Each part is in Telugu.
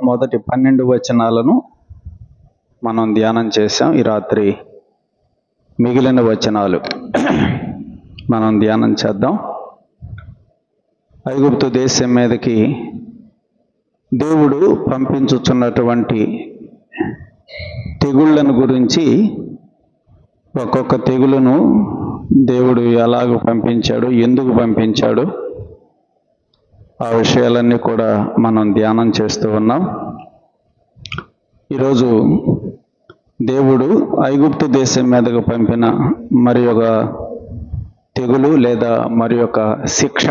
మొదటి 12 వచనాలను మనం ధ్యానం చేసాం. ఈ రాత్రి మిగిలిన వచనాలు మనం ధ్యానం చేద్దాం. ఐగుప్తు దేశం మీదకి దేవుడు పంపించుచున్నటువంటి తెగుళ్ళను గురించి, ఒక్కొక్క తెగులును దేవుడు ఎలాగ పంపించాడు, ఎందుకు పంపించాడు, ఆ విషయాలన్నీ కూడా మనం ధ్యానం చేస్తూ ఉన్నాం. ఈరోజు దేవుడు ఐగుప్తు దేశం మీదకు పంపిన మరి ఒక తెగులు లేదా మరి ఒక శిక్ష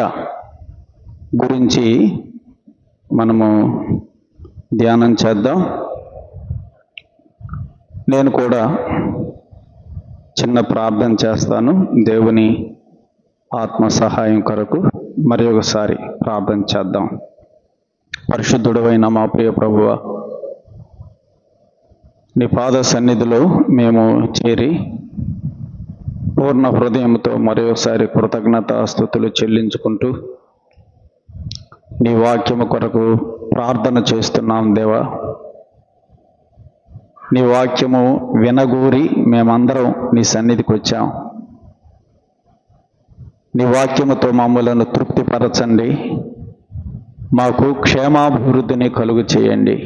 గురించి మనము ధ్యానం చేద్దాం. నేను కూడా చిన్న ప్రార్థన చేస్తాను. దేవుని ఆత్మ సహాయం కొరకు మరి ఒకసారి ప్రార్థన చేద్దాం. పరిశుద్ధుడైన మా ప్రియ ప్రభువా, నీ పాద సన్నిధిలో మేము చేరి పూర్ణ హృదయంతో మరి ఒకసారి కృతజ్ఞతాస్తుతులు చెల్లించుకుంటూ నీ వాక్యము కొరకు ప్రార్థన చేస్తున్నాం. దేవా, నీ వాక్యము వినగూరి మేమందరం నీ సన్నిధికి వచ్చాం. నీ వాక్యముతో మమ్మలను తృప్తిపరచండి, మాకు క్షేమాభివృద్ధిని కలుగు చేయండి.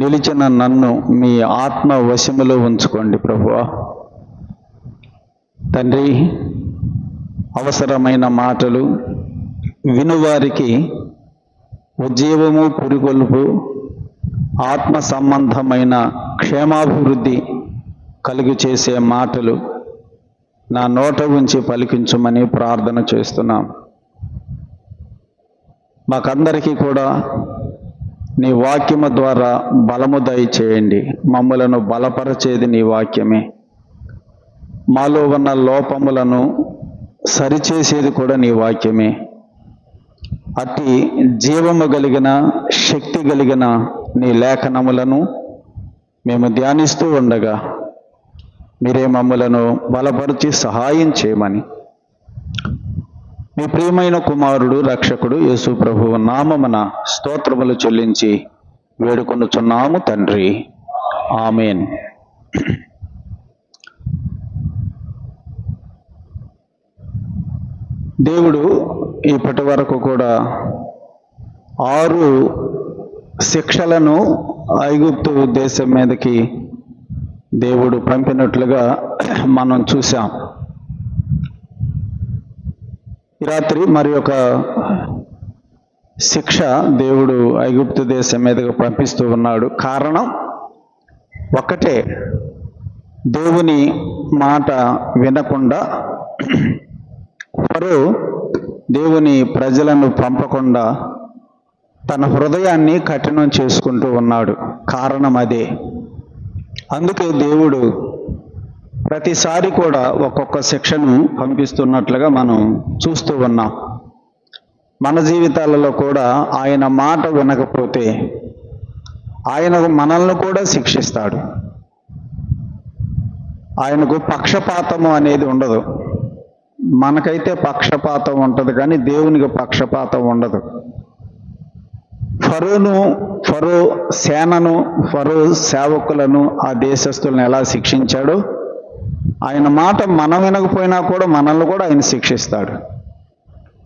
నిలిచిన నన్ను మీ ఆత్మ వశములో ఉంచుకోండి ప్రభువా. తండ్రి, అవసరమైన మాటలు వినువారికి ఉజ్జీవము, పురికొల్పు, ఆత్మ సంబంధమైన క్షేమాభివృద్ధి కలుగు చేసే మాటలు నా నోట ఉంచి పలికించమని ప్రార్థన చేస్తున్నాం. మాకందరికీ కూడా నీ వాక్యము ద్వారా బలము దయచేయండి. మమ్మలను బలపరచేది నీ వాక్యమే. మాలో ఉన్న లోపములను సరిచేసేది కూడా నీ వాక్యమే. అట్టి జీవము కలిగిన, శక్తి కలిగిన నీ లేఖనములను మేము ధ్యానిస్తూ ఉండగా మీరే మమ్మలను బలపరిచి సహాయం చేయమని మీ ప్రియమైన కుమారుడు రక్షకుడు యేసు ప్రభువు నామమున స్తోత్రములు చెల్లించి వేడుకొనుచున్నాము తండ్రి. ఆమేన్. దేవుడు ఇప్పటి వరకు కూడా 6 శిక్షలను ఐగుప్తు దేశం మీదకి దేవుడు పంపినట్లుగా మనం చూసాం. ఈ రాత్రి మరి ఒక శిక్ష దేవుడు ఐగుప్తు దేశం మీదకి పంపిస్తూ ఉన్నాడు. కారణం ఒక్కటే, దేవుని మాట వినకుండా ఫరో దేవుని ప్రజలను పంపకుండా తన హృదయాన్ని కఠినం చేసుకుంటూ ఉన్నాడు. కారణం అదే. అందుకే దేవుడు ప్రతిసారి కూడా ఒక్కొక్క శిక్షను పంపిస్తున్నట్లుగా మనం చూస్తూ ఉన్నాం. మన జీవితాలలో కూడా ఆయన మాట వినకపోతే ఆయన మనల్ని కూడా శిక్షిస్తాడు. ఆయనకు పక్షపాతము అనేది ఉండదు. మనకైతే పక్షపాతం ఉంటుంది, కానీ దేవునికి పక్షపాతం ఉండదు. ఫరో సేనను, ఫరో సేవకులను, ఆ దేశస్తులను ఎలా శిక్షించాడో ఆయన మాట మనం వినకపోయినా కూడా మనల్ని కూడా ఆయన శిక్షిస్తాడు.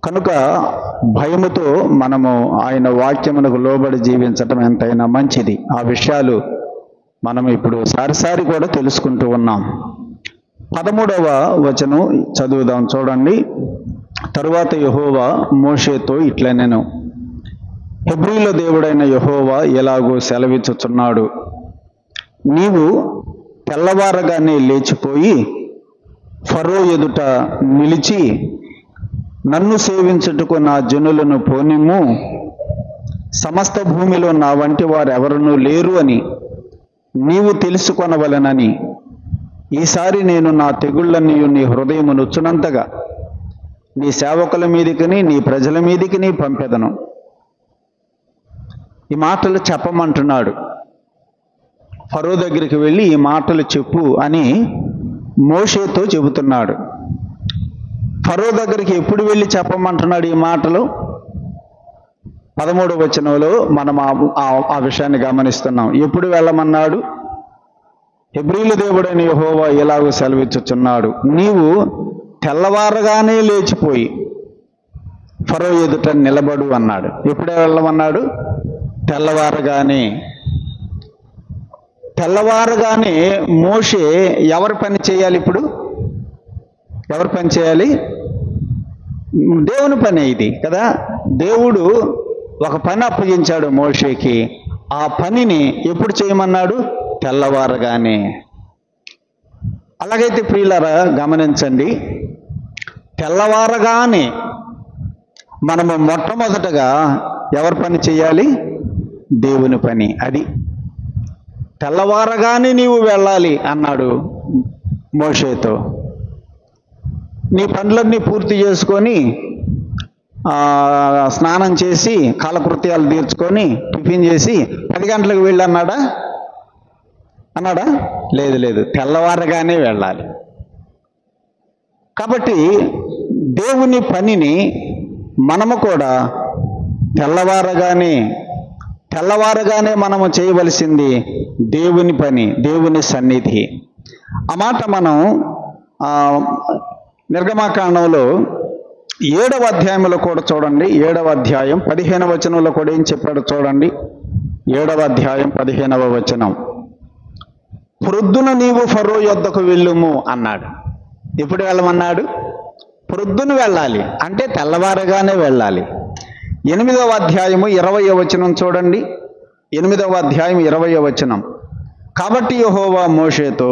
కనుక భయముతో మనము ఆయన వాక్యమునకు లోబడి జీవించటం ఎంతైనా మంచిది. ఆ విషయాలు మనం ఇప్పుడు సారిసారి కూడా తెలుసుకుంటూ ఉన్నాం. 13వ వచనం చదువుదాం, చూడండి. తరువాత యెహోవా మోషేతో ఇట్లనెను, హెబ్రీల దేవుడైన యెహోవా ఎలాగో సెలవిచ్చుచున్నాడు, నీవు తెల్లవారగానే లేచిపోయి ఫరో ఎదుట నిలిచి నన్ను సేవించుటకు నా జనులను పోనిమ్ము, సమస్త భూమిలో నా వంటి వారు ఎవరునూ లేరు అని నీవు తెలుసుకొనవలెనని ఈసారి నేను నా తెగుళ్ళన్నీ నీ హృదయము నొచ్చునంతగా నీ సేవకుల మీదికిని నీ ప్రజల మీదికిని పంపెదను. ఈ మాటలు చెప్పమంటున్నాడు. ఫరో దగ్గరికి వెళ్ళి ఈ మాటలు చెప్పు అని మోషేతో చెబుతున్నాడు. ఫరో దగ్గరికి ఎప్పుడు వెళ్ళి చెప్పమంటున్నాడు ఈ మాటలు? 13వ వచనంలో మనం ఆ విషయాన్ని గమనిస్తున్నాం. ఎప్పుడు వెళ్ళమన్నాడు? హెబ్రీల దేవుడైన యెహోవా ఎలాగో సెలవిచ్చుచున్నాడు, నీవు తెల్లవారగానే లేచిపోయి ఫరో ఎదుట నిలబడు అన్నాడు. ఎప్పుడే వెళ్ళమన్నాడు? తెల్లవారగానే. తెల్లవారగానే మోషే ఎవరి పని చేయాలి? ఇప్పుడు ఎవరి పని చేయాలి? దేవుని పని ఇది కదా. దేవుడు ఒక పని అప్పగించాడు మోషేకి. ఆ పనిని ఎప్పుడు చేయమన్నాడు? తెల్లవారగానే. అలాగైతే ప్రియులారా గమనించండి, తెల్లవారగానే మనము మొట్టమొదటగా ఎవరి పని చేయాలి? దేవుని పని. అది తెల్లవారగానే నీవు వెళ్ళాలి అన్నాడు మోషేతో. నీ పనులన్నీ పూర్తి చేసుకొని స్నానం చేసి కాలకృత్యాలు తీర్చుకొని టిఫిన్ చేసి 10 గంటలకు వెళ్ళి అన్నాడా? లేదు, తెల్లవారగానే వెళ్ళాలి. కాబట్టి దేవుని పనిని మనము కూడా తెల్లవారగానే మనము చేయవలసింది దేవుని పని, దేవుని సన్నిధి. ఆ మాట మనం నిర్గమాకాండంలో 7వ అధ్యాయంలో కూడా చూడండి. 7వ అధ్యాయం 15వ వచనంలో కూడా ఏం చెప్పాడో చూడండి. 7వ అధ్యాయం 15వ వచనం, ప్రొద్దున నీవు ఫరో యొద్దకు వెళ్ళుము అన్నాడు. ఎప్పుడు వెళ్ళమన్నాడు? ప్రొద్దున వెళ్ళాలి, అంటే తెల్లవారగానే వెళ్ళాలి. 8వ అధ్యాయము 20వ వచనం చూడండి. 8వ అధ్యాయం 20వ వచనం, కాబట్టి యెహోవా మోషేతో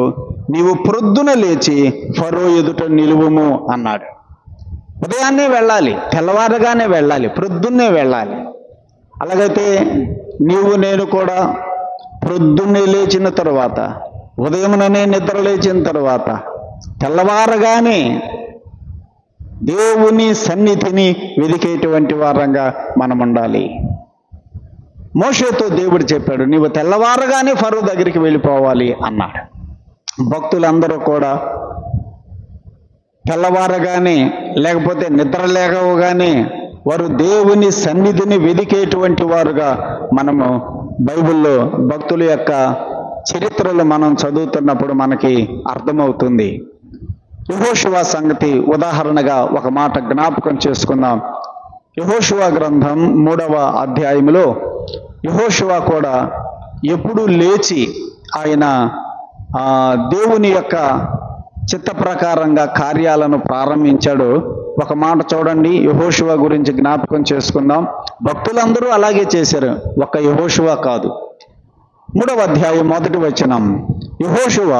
నీవు ప్రొద్దున లేచి ఫరో ఎదుట నిలువుము అన్నాడు. ఉదయాన్నే వెళ్ళాలి, తెల్లవారగానే వెళ్ళాలి, ప్రొద్దున్నే వెళ్ళాలి. అలాగైతే నీవు నేను కూడా ప్రొద్దున్నే లేచిన తరువాత, ఉదయముననే నిద్ర లేచిన తరువాత తెల్లవారగానే దేవుని సన్నిధిని వెదికేటువంటి వారంగా మనం ఉండాలి. మోషేతో దేవుడు చెప్పాడు, నీవు తెల్లవారగానే ఫరో దగ్గరికి వెళ్ళిపోవాలి అన్నాడు. భక్తులందరూ కూడా తెల్లవారగానే, లేకపోతే నిద్ర లేకగానే వారు దేవుని సన్నిధిని వెదికేటువంటి వారుగా మనము బైబిల్లో భక్తుల యొక్క చరిత్రలు మనం చదువుతున్నప్పుడు మనకి అర్థమవుతుంది. యెహోషువ సంగతి ఉదాహరణగా ఒక మాట జ్ఞాపకం చేసుకుందాం. యెహోషువ గ్రంథం 3వ అధ్యాయంలో యెహోషువ కూడా ఎప్పుడు లేచి ఆయన దేవుని యొక్క చిత్త ప్రకారంగా కార్యాలను ప్రారంభించాడు. ఒక మాట చూడండి, యెహోషువ గురించి జ్ఞాపకం చేసుకుందాం. భక్తులందరూ అలాగే చేశారు, ఒక్క యెహోషువ కాదు. 3వ అధ్యాయం 1వ వచనం, యెహోషువ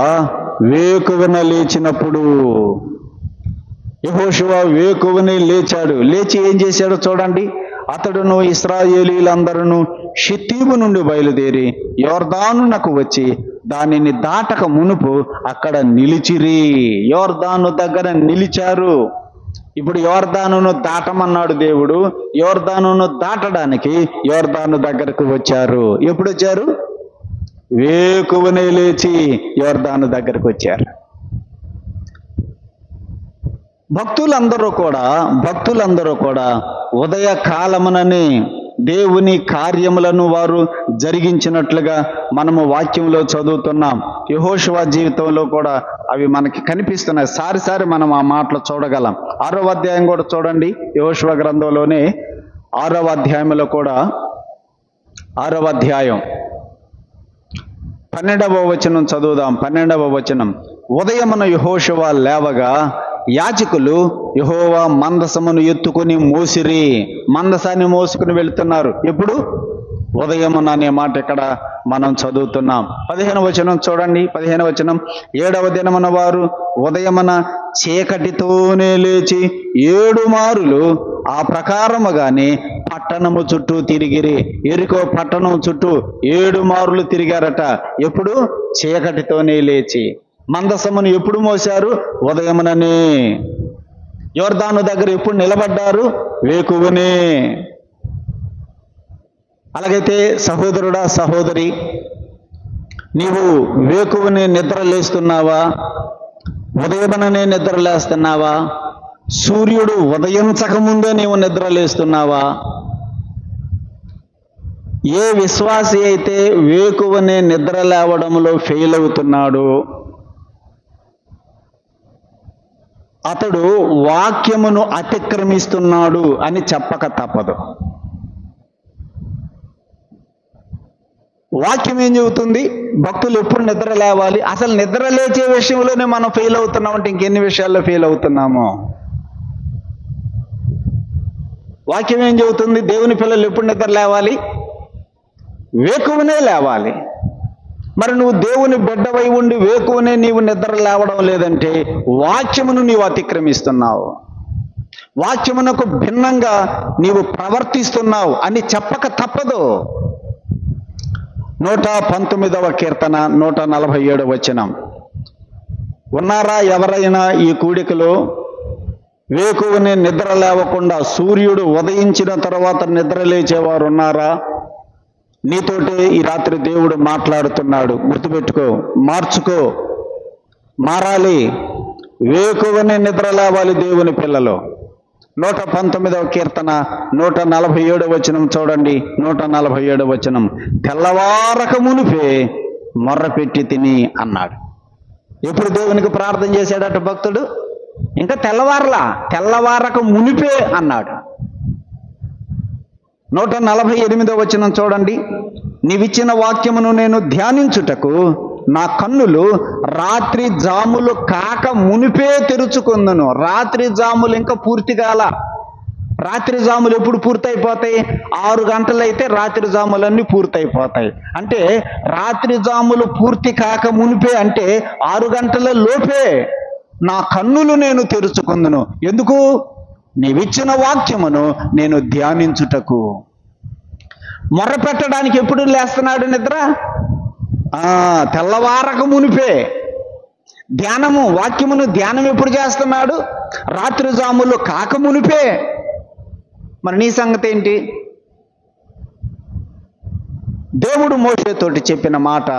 వేకువన లేచినప్పుడు, యెహోషువ వేకువని లేచాడు. లేచి ఏం చేశాడో చూడండి. అతడును ఇశ్రాయేలీలందరూ షిత్తీము నుండి బయలుదేరి యోర్దానునకు వచ్చి దానిని దాటక మునుపు అక్కడ నిలిచిరి. యోర్దాను దగ్గర నిలిచారు. ఇప్పుడు యోర్దానును దాటమన్నాడు దేవుడు. యోర్దానును దాటడానికి యోర్దాను దగ్గరకు వచ్చారు. ఎప్పుడు వచ్చారు? వేకువనే లేచి యోర్దాను దగ్గరకు వచ్చారు. భక్తులందరూ కూడా ఉదయ కాలమునని దేవుని కార్యములను వారు జరిగించినట్లుగా మనము వాక్యంలో చదువుతున్నాం. యెహోషువ జీవితంలో కూడా అవి మనకి కనిపిస్తున్నాయి. సారి మనం ఆ మాటలు చూడగలం. 6వ అధ్యాయం కూడా చూడండి. యెహోషువ గ్రంథంలోనే 6వ అధ్యాయంలో కూడా 6వ అధ్యాయం 12వ వచనం చదువుదాం. 12వ వచనం, ఉదయమున యెహోషువ లేవగా యాజకులు యెహోవా మందసమును ఎత్తుకుని మోసిరి. మందసాన్ని మోసుకుని వెళుతున్నారు. ఎప్పుడు? ఉదయమున అనే మాట ఇక్కడ మనం చదువుతున్నాం. 15వ వచనం చూడండి. 15వ వచనం, 7వ దినమున వారు ఉదయమున చీకటితోనే లేచి 7 మారులు ఆ ప్రకారముగానే పట్టణము చుట్టూ తిరిగిరి. యెరికో పట్టణం చుట్టూ 7 మారులు తిరిగారట. ఎప్పుడు? చీకటితోనే లేచి. మందసమును ఎప్పుడు మోశారు? ఉదయముననే. యోర్దాను దగ్గర ఎప్పుడు నిలబడ్డారు? వేకువనే. అలాగైతే సహోదరుడా, సహోదరి, నీవు వేకువనే నిద్ర లేస్తున్నావా? ఉదయముననే నిద్ర లేస్తున్నావా? సూర్యుడు ఉదయించక ముందే నీవు నిద్ర లేస్తున్నావా? ఏ విశ్వాసి అయితే వేకువనే నిద్ర లేవడంలో ఫెయిల్ అవుతున్నాడు, అతడు వాక్యమును అతిక్రమిస్తున్నాడు అని చెప్పక తప్పదు. వాక్యం ఏం చెబుతుంది? భక్తులు ఎప్పుడు నిద్ర లేవాలి? అసలు నిద్ర లేచే విషయంలోనే మనం ఫెయిల్ అవుతున్నామంటే ఇంకెన్ని విషయాల్లో ఫెయిల్ అవుతున్నాము? వాక్యం ఏం చెబుతుంది? దేవుని పిల్లలు ఎప్పుడు నిద్ర లేవాలి? వేకువనే లేవాలి. మరి నువ్వు దేవుని బిడ్డవై ఉండి వేకువనే నీవు నిద్ర లేవడం లేదంటే వాక్యమును నీవు అతిక్రమిస్తున్నావు, వాక్యమునకు భిన్నంగా నీవు ప్రవర్తిస్తున్నావు అని చెప్పక తప్పదు. 119వ కీర్తన 147వ వచనం. ఉన్నారా ఎవరైనా ఈ కూడికలో వేకువనే నిద్ర లేవకుండా సూర్యుడు ఉదయించిన తర్వాత నిద్ర లేచేవారు ఉన్నారా? నీతోటే ఈ రాత్రి దేవుడు మాట్లాడుతున్నాడు. గుర్తుపెట్టుకో, మార్చుకో, మారాలి. వేకువనే నిద్ర లేవాలి దేవుని పిల్లలు. 119వ కీర్తన 147వ వచనం చూడండి. 147వ వచనం. తెల్లవారక మునిపే మొర్రపెట్టి తిని అన్నాడు. ఎప్పుడు దేవునికి ప్రార్థన చేశాడట భక్తుడు? ఇంకా తెల్లవారక మునిపే అన్నాడు. 148వ వచనం చూడండి. నీవిచ్చిన వాక్యమును నేను ధ్యానించుటకు నా కన్నులు రాత్రి జాములు కాక మునిపే తెరుచుకుందును. రాత్రి జాములు ఇంకా పూర్తి కాల. రాత్రి జాములు ఎప్పుడు పూర్తయిపోతాయి? 6 గంటలైతే రాత్రి జాములన్నీ పూర్తయిపోతాయి. అంటే రాత్రి జాములు పూర్తి కాక మునిపే అంటే 6 గంటల లోపే నా కన్నులు నేను తెరుచుకుందును. ఎందుకు? నీవిచ్చిన వాక్యమును నేను ధ్యానించుటకు. మొర్ర పెట్టడానికి ఎప్పుడు లేస్తున్నాడు నిద్ర? తెల్లవారక మునిపే. వాక్యమును ధ్యానం ఎప్పుడు చేస్తున్నాడు? రాత్రి జాములు కాక మునిపే. మరి నీ సంగతి ఏంటి? దేవుడు మోషేతోటి చెప్పిన మాట,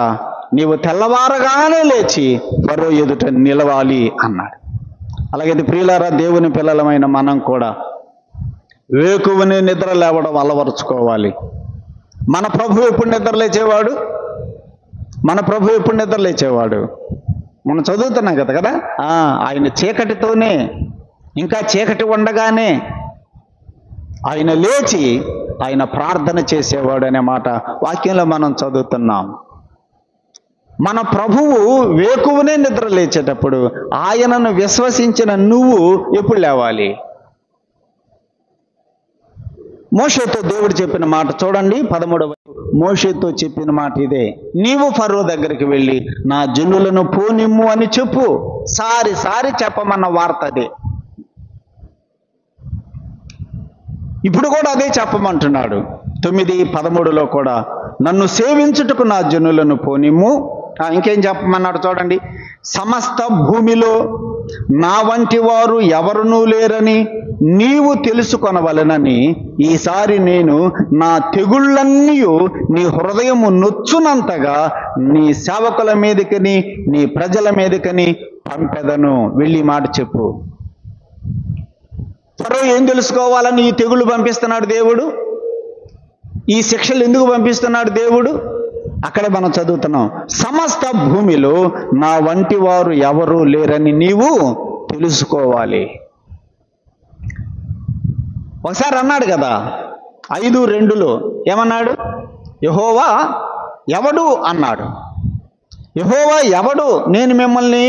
నీవు తెల్లవారగానే లేచి ఫరో ఎదుట నిలవాలి అన్నాడు. అలాగే ప్రియులారా, దేవుని పిల్లలమైన మనం కూడా వేకువనే నిద్ర లేవడం అలవరుచుకోవాలి. మన ప్రభు ఎప్పుడు నిద్ర లేచేవాడు? మనం చదువుతున్నాం కదా. ఆయన చీకటితోనే, ఇంకా చీకటి ఉండగానే ఆయన లేచి ఆయన ప్రార్థన చేసేవాడు అనే మాట వాక్యంలో మనం చదువుతున్నాం. మన ప్రభువు వేకువనే నిద్ర లేచేటప్పుడు ఆయనను విశ్వసించిన నువ్వు ఎప్పుడు లేవాలి? మోషేతో దేవుడు చెప్పిన మాట చూడండి. 13వ మోషేతో చెప్పిన మాట ఇదే. నీవు ఫరో దగ్గరికి వెళ్ళి నా జనులను పోనిమ్ము అని చెప్పు. సారి చెప్పమన్న వార్త అదే. ఇప్పుడు కూడా అదే చెప్పమంటున్నాడు. 9:13లో కూడా నన్ను సేవించుటకు నా జనులను పోనిమ్ము. ఇంకేం చెప్పమన్నాడు చూడండి. సమస్త భూమిలో నా వంటి వారు ఎవరునూ లేరని నీవు తెలుసుకొనవలెనని ఈసారి నేను నా తెగుళ్ళన్నీ నీ హృదయము నొచ్చునంతగా నీ సేవకుల మీదకని నీ ప్రజల మీదకని పంపెదను. వెళ్ళి మాట చెప్పు. ఫరో ఏం తెలుసుకోవాలని ఈ తెగుళ్ళు పంపిస్తున్నాడు దేవుడు? ఈ శిక్షలు ఎందుకు పంపిస్తున్నాడు దేవుడు? అక్కడే మనం చదువుతున్నాం. సమస్త భూమిలో నా వంటి వారు ఎవరు లేరని నీవు తెలుసుకోవాలి. ఒకసారి అన్నాడు కదా 5:2లో ఏమన్నాడు? యెహోవా ఎవడు అన్నాడు. యెహోవా ఎవడు? నేను మిమ్మల్ని,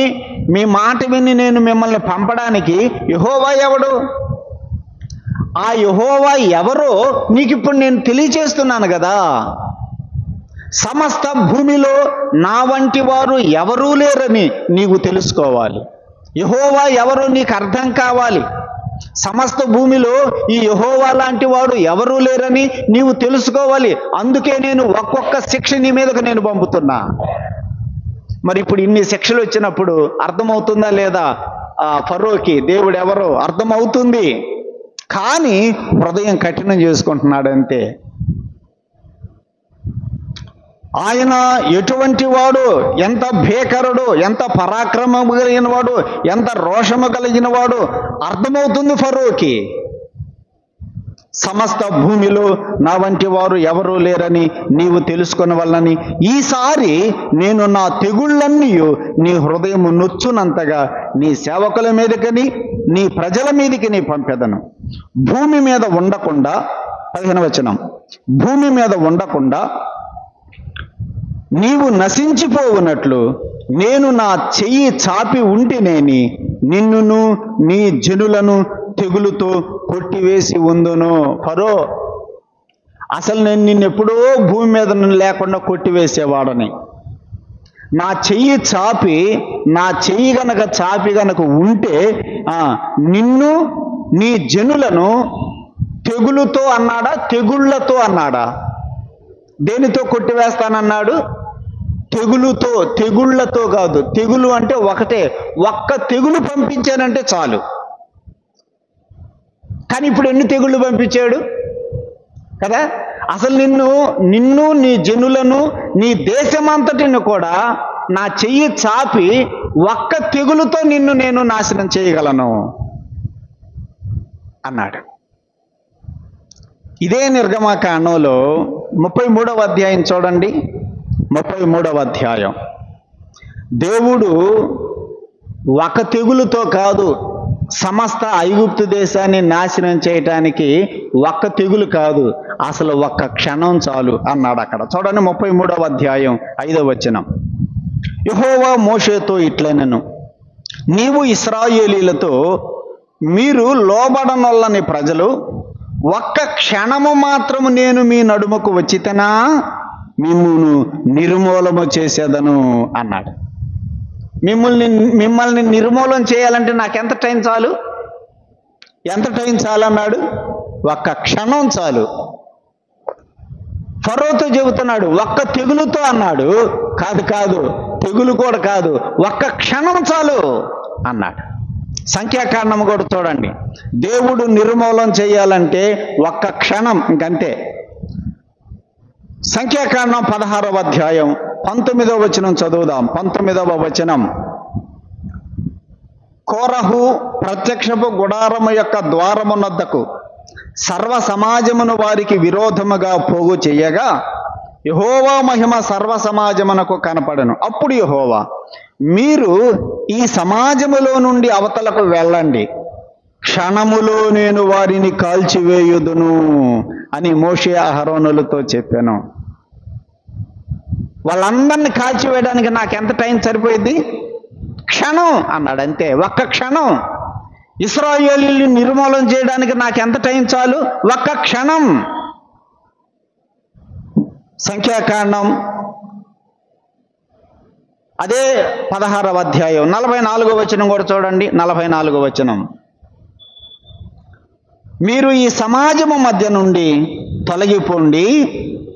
మీ మాట విని నేను మిమ్మల్ని పంపడానికి యెహోవా ఎవడు? ఆ యెహోవా ఎవరో నీకు ఇప్పుడు నేను తెలియచేస్తున్నాను కదా. సమస్త భూమిలో నా వంటి వారు ఎవరూ లేరని నీవు తెలుసుకోవాలి. యెహోవా ఎవరో నీకు అర్థం కావాలి. సమస్త భూమిలో ఈ యెహోవా లాంటి వాడు ఎవరూ లేరని నీవు తెలుసుకోవాలి. అందుకే నేను ఒక్కొక్క శిక్ష నీ మీదకు నేను పంపుతున్నా. మరి ఇప్పుడు ఇన్ని శిక్షలు వచ్చినప్పుడు అర్థమవుతుందా లేదా? ఫరోకి దేవుడు ఎవరో అర్థమవుతుంది, కానీ హృదయం కఠినం చేసుకుంటున్నాడు అంతే. ఆయన ఎటువంటి వాడు, ఎంత భీకరుడు, ఎంత పరాక్రమము కలిగిన వాడు, ఎంత రోషము కలిగిన వాడు అర్థమవుతుంది ఫరోకి. సమస్త భూమిలో నా వంటి వారు ఎవరూ లేరని నీవు తెలుసుకుని వల్లని ఈసారి నేను నా తెగుళ్ళన్నీ నీ హృదయం నొచ్చునంతగా నీ సేవకుల మీదకని నీ ప్రజల మీదకి నీ పంపెదను. భూమి మీద ఉండకుండా 15వ వచనం, భూమి మీద ఉండకుండా నీవు నశించిపోవునట్లు నేను నా చెయ్యి చాపి ఉంటేనేని నిన్నును నీ జనులను తెగులుతో కొట్టివేసి ఉందును. ఫరో, అసలు నేను నిన్నెప్పుడో భూమి మీద లేకుండా కొట్టివేసేవాడని, నా చెయ్యి చాపి నా చెయ్యి గనక ఉంటే నిన్ను నీ జనులను తెగులుతో అన్నాడా, తెగుళ్లతో అన్నాడా? దేనితో కొట్టివేస్తానన్నాడు? తెగులుతో, తెగుళ్లతో కాదు. తెగులు అంటే ఒకటే, ఒక్క తెగులు పంపించానంటే చాలు. కానీ ఇప్పుడు ఎన్ని తెగుళ్ళు పంపించాడు కదా? అసలు నిన్ను నీ జనులను నీ దేశమంతటిని కూడా నా చెయ్యి చాపి ఒక్క తెగులుతో నిన్ను నేను నాశనం చేయగలను అన్నాడు. ఇదే నిర్గమకాండంలో 33వ అధ్యాయం చూడండి. 33వ అధ్యాయం. దేవుడు ఒక తెగులుతో కాదు, సమస్త ఐగుప్తు దేశాన్ని నాశనం చేయటానికి ఒక్క తెగులు కాదు, అసలు ఒక్క క్షణం చాలు అన్నాడు అక్కడ. చూడండి 33వ అధ్యాయం 5వ వచనం. యెహోవా మోషేతో ఇట్లనెను, నీవు ఇశ్రాయేలీలతో మీరు లోబడనొల్లని ప్రజలు, ఒక్క క్షణము మాత్రము నేను మీ నడుమకు వచ్చితేనా మిమ్మును నిర్మూలము చేసేదను అన్నాడు. మిమ్మల్ని నిర్మూలన చేయాలంటే నాకెంత టైం చాలు? ఎంత టైం చాలు అన్నాడు? ఒక్క క్షణం చాలు. ఫరోతో చెబుతున్నాడు, ఒక్క తెగులుతో అన్నాడు. కాదు, తెగులు కూడా కాదు, ఒక్క క్షణం చాలు అన్నాడు. సంఖ్యాకాండం కూడా చూడండి, దేవుడు నిర్మూలన చేయాలంటే ఒక్క క్షణం, ఇంకంతే. సంఖ్యాకాండం 16వ అధ్యాయం 19వ వచనం చదువుదాం. 19వ వచనం. కోరహు ప్రత్యక్షపు గుడారము యొక్క ద్వారమునొద్దకు సర్వ సమాజమును వారికి విరోధముగా పోగు చేయగా యెహోవా మహిమ సర్వ సమాజమునకు కనపడను. అప్పుడు యెహోవా, మీరు ఈ సమాజములో నుండి అవతలకు వెళ్ళండి, క్షణములో నేను వారిని కాల్చివేయుదును అని మోషే అహరోనులతో చెప్పాను. వాళ్ళందరినీ కాల్చివేయడానికి నాకెంత టైం సరిపోయింది? క్షణం అన్నాడు, అంతే, ఒక్క క్షణం. ఇశ్రాయేలీయుల్ని నిర్మూలన చేయడానికి నాకెంత టైం చాలు? ఒక్క క్షణం. సంఖ్యాకాండం అదే 16వ అధ్యాయం 44వ వచనం కూడా చూడండి. 44వ వచనం. మీరు ఈ సమాజము మధ్య నుండి తొలగిపోండి,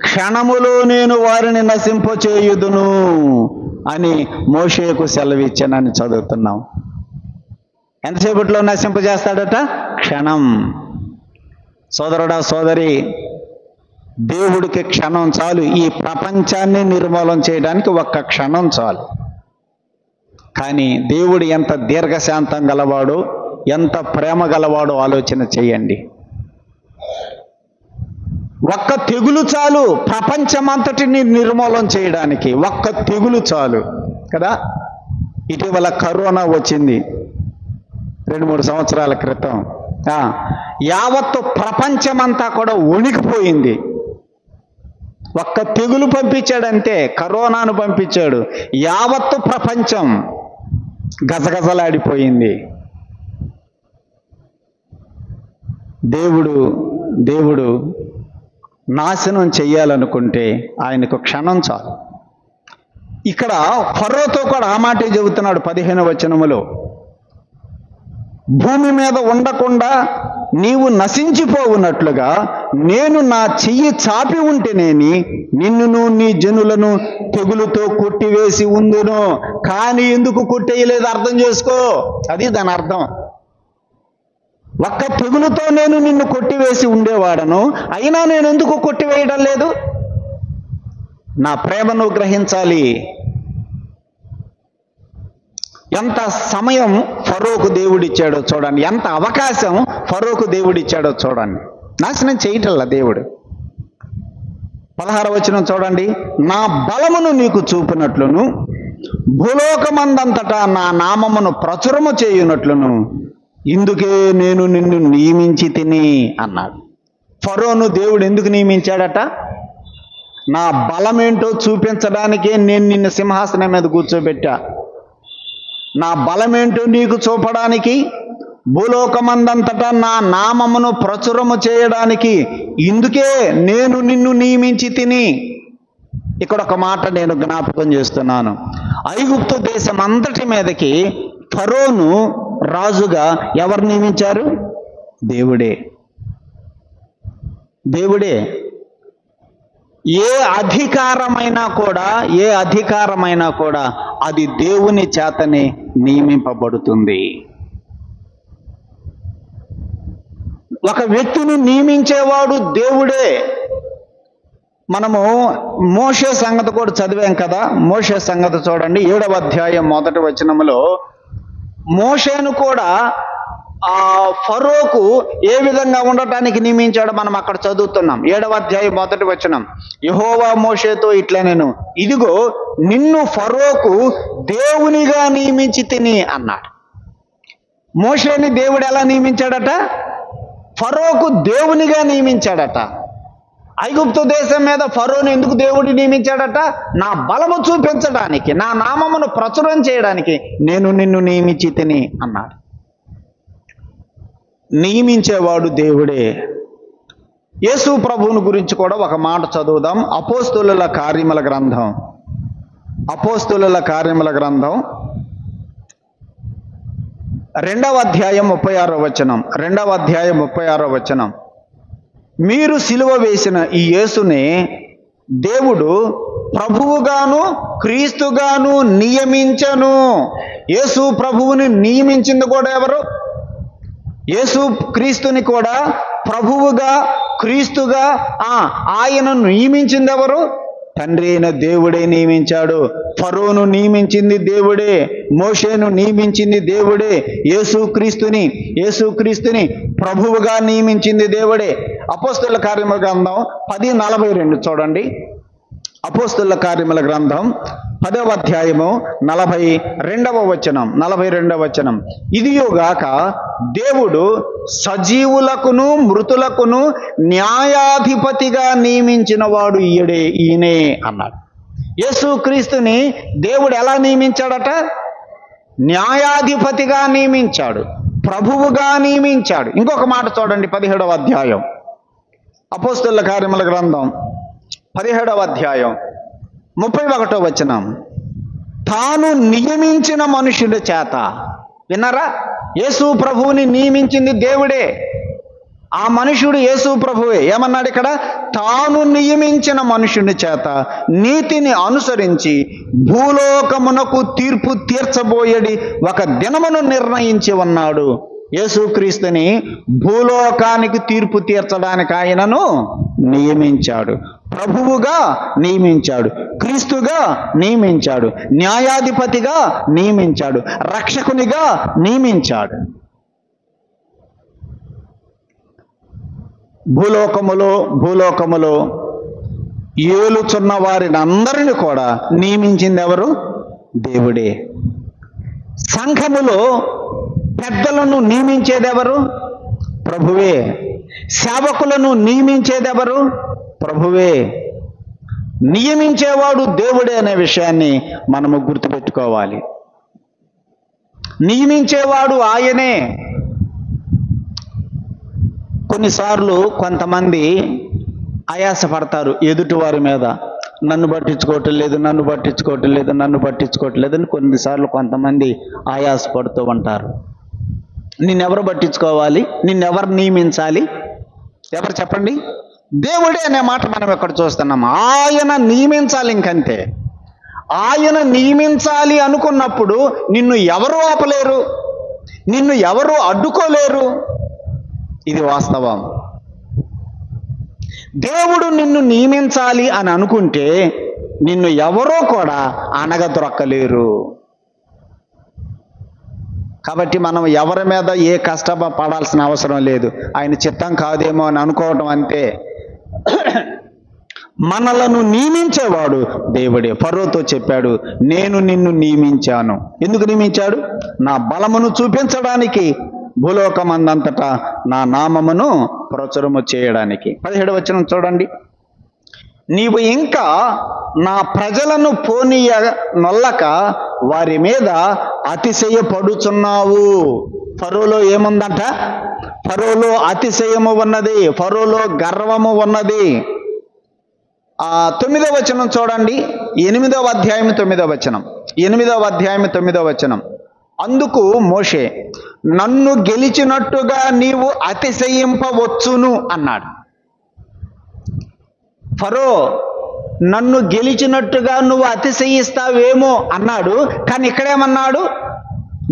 క్షణములో నేను వారిని నశింపచేయుదును అని మోషేకు సెలవిచ్చానని చదువుతున్నాం. ఎంతసేపట్లో నశింపజేస్తాడట? క్షణం. సోదరుడా, సోదరి, దేవుడికి క్షణం చాలు. ఈ ప్రపంచాన్ని నిర్మూలన చేయడానికి ఒక్క క్షణం చాలు. కానీ దేవుడు ఎంత దీర్ఘశాంతం గలవాడో, ఎంత ప్రేమ గలవాడో ఆలోచన చేయండి. ఒక్క తెగులు చాలు ప్రపంచమంతటిని నిర్మూలన చేయడానికి. ఒక్క తెగులు చాలు కదా. ఇటీవల కరోనా వచ్చింది 2-3 సంవత్సరాల క్రితం. యావత్తు ప్రపంచమంతా కూడా వణికిపోయింది. ఒక్క తెగులు పంపించాడంతే, కరోనాను పంపించాడు. యావత్తు ప్రపంచం గజగజలాడిపోయింది. దేవుడు నాశనం చెయ్యాలనుకుంటే ఆయనకు క్షణం చాలు. ఇక్కడ ఫరోతో కూడా ఆ మాటే చెబుతున్నాడు 15వ వచనములో. భూమి మీద ఉండకుండా నీవు నశించిపోవునట్లుగా నేను నా చెయ్యి చాపి ఉంటేనేని నిన్నును నీ జనులను తెగులుతో కొట్టివేసి ఉందును. కానీ ఎందుకు కొట్టేయలేదు అర్థం చేసుకో. అది దాని అర్థం. ఒక్క తెగులుతో నేను నిన్ను కొట్టివేసి ఉండేవాడను, అయినా నేను ఎందుకు కొట్టివేయడం లేదు? నా ప్రేమను గ్రహించాలి. ఎంత సమయం ఫరోకు దేవుడిచ్చాడో చూడండి, ఎంత అవకాశం ఫరోకు దేవుడిచ్చాడో చూడండి. నాశనం చేయటల్లా దేవుడు. 16వ వచనం చూడండి. నా బలమును నీకు చూపినట్లును భూలోకమందంతటా నా నామమును ప్రచురము చేయునట్లును ఇందుకే నేను నిన్ను నియమించి తిని అన్నాడు. ఫరోను దేవుడు ఎందుకు నియమించాడట? నా బలమేంటో చూపించడానికే నేను నిన్ను సింహాసనం మీద కూర్చోబెట్టా. నా బలమేంటో నీకు చూపడానికి, భూలోకమందంతటా నా నామమును ప్రచురము చేయడానికి ఇందుకే నేను నిన్ను నియమించి తిని. ఇక్కడ ఒక మాట నేను జ్ఞాపకం చేస్తున్నాను. ఐగుప్తు దేశం అంతటి మీదకి ఫరోను రాజుగా ఎవరు నియమించారు? దేవుడే. దేవుడే. ఏ అధికారమైనా కూడా అది దేవుని చేతనే నియమింపబడుతుంది. ఒక వ్యక్తిని నియమించేవాడు దేవుడే. మనము మోషే సంగతి కూడా చదివాం కదా. మోషే సంగతి చూడండి. 7వ అధ్యాయం 1వ వచనములో మోషేను కూడా ఫరోకు ఏ విధంగా ఉండటానికి నియమించాడో మనం అక్కడ చదువుతున్నాం. 7వ అధ్యాయం 1వ వచనం. యెహోవా మోషేతో ఇట్లా నేను ఇదిగో నిన్ను ఫరోకు దేవునిగా నియమించి తిని అన్నాడు. మోషేని దేవుడు ఎలా నియమించాడట? ఫరోకు దేవునిగా నియమించాడట. ఐగుప్తు దేశం మీద ఫరోను ఎందుకు దేవుడు నియమించాడట? నా బలము చూపించడానికి, నా నామమును ప్రచురం చేయడానికి నేను నిన్ను నియమించి తిని అన్నాడు. నియమించేవాడు దేవుడే. యేసు ప్రభువుని గురించి కూడా ఒక మాట చదువుదాం. అపోస్తులుల కార్యముల గ్రంథం 2వ అధ్యాయం 36వ వచనం. 2వ అధ్యాయం 36వ వచనం. మీరు సిలువ వేసిన ఈ యేసునే దేవుడు ప్రభువుగాను క్రీస్తుగాను నియమించను. యేసు ప్రభువుని నియమించింది కూడా ఎవరు? యేసు క్రీస్తుని కూడా ప్రభువుగా క్రీస్తుగా ఆయనను నియమించింది ఎవరు? తండ్రి అయిన దేవుడే నియమించాడు. ఫరోను నియమించింది దేవుడే. మోషేను నియమించింది దేవుడే. యేసుక్రీస్తుని ప్రభువుగా నియమించింది దేవుడే. అపోస్తుల కార్యముల గ్రంథం 10:42 చూడండి. అపోస్తుల కార్యముల గ్రంథం 10వ అధ్యాయము 42వ వచనం. ఇదియోగాక దేవుడు సజీవులకును మృతులకును న్యాయాధిపతిగా నియమించిన వాడు ఈయనే అన్నాడు. యేసుక్రీస్తుని దేవుడు ఎలా నియమించాడట? న్యాయాధిపతిగా నియమించాడు, ప్రభువుగా నియమించాడు. ఇంకొక మాట చూడండి. 17వ అధ్యాయం అపోస్తుల కార్యముల గ్రంథం 17వ అధ్యాయం 31వ వచనం. తాను నియమించిన మనుషుల చేత, విన్నారా? యేసు ప్రభువుని నియమించింది దేవుడే. ఆ మనుషుడు యేసు ప్రభువే. ఏమన్నాడు ఇక్కడ? తాను నియమించిన మనుషుని చేత నీతిని అనుసరించి భూలోకమునకు తీర్పు తీర్చబోయేది ఒక దినమును నిర్ణయించి ఉన్నాడు. యేసుక్రీస్తుని భూలోకానికి తీర్పు తీర్చడానికి ఆయనను నియమించాడు. ప్రభువుగా నియమించాడు, క్రీస్తుగా నియమించాడు, న్యాయాధిపతిగా నియమించాడు, రక్షకునిగా నియమించాడు. భూలోకములో ఏలుచున్న వారిని అందరిని కూడా నియమించింది ఎవరు? దేవుడే. సంఘములో పెద్దలను నియమించేదెవరు? ప్రభువే. సేవకులను నియమించేదెవరు? ప్రభువే. నియమించేవాడు దేవుడే అనే విషయాన్ని మనము గుర్తుపెట్టుకోవాలి. నియమించేవాడు ఆయనే. కొన్నిసార్లు కొంతమంది ఆయాసపడతారు ఎదుటి వారి మీద. నన్ను పట్టించుకోవటం లేదు అని కొన్నిసార్లు కొంతమంది ఆయాసపడుతూ ఉంటారు. నిన్నెవరు పట్టించుకోవాలి? నిన్నెవరు నియమించాలి? ఎవరు చెప్పండి? దేవుడే అనే మాట మనం ఎక్కడ చూస్తున్నాం. ఆయన నియమించాలి, ఇంకంతే. ఆయన నియమించాలి అనుకున్నప్పుడు నిన్ను ఎవరు ఆపలేరు, నిన్ను ఎవరు అడ్డుకోలేరు. ఇది వాస్తవం. దేవుడు నిన్ను నియమించాలి అని అనుకుంటే నిన్ను ఎవరో కూడా అనగదొక్కలేరు. కాబట్టి మనం ఎవరి మీద ఏ కష్టం పడాల్సిన అవసరం లేదు. ఆయన చిత్తం కాదేమో అని అనుకోవటం అంతే. మనలను నియమించేవాడు దేవుడే. ఫరోతో చెప్పాడు, నేను నిన్ను నియమించాను. ఎందుకు నియమించాడు? నా బలమును చూపించడానికి, భూలోకమందంతటా నా నామమును ప్రచురము చేయడానికి. 17వ వచనం చూడండి. నీవు ఇంకా నా ప్రజలను పోనీయ నొల్లక వారి మీద అతిశయపడుచున్నావు. ఫరోలో ఏముందంట? ఫరోలో అతిశయము ఉన్నది, ఫరోలో గర్వము ఉన్నది. 9వ వచనం చూడండి. 8వ అధ్యాయం 9వ వచనం. 8వ అధ్యాయం 9వ వచనం. అందుకు మోషే, నన్ను గెలిచినట్టుగా నీవు అతిశయింపవచ్చును అన్నాడు. ఫరో నన్ను గెలిచినట్టుగా నువ్వు అతిశయిస్తావేమో అన్నాడు. కానీ ఇక్కడేమన్నాడు?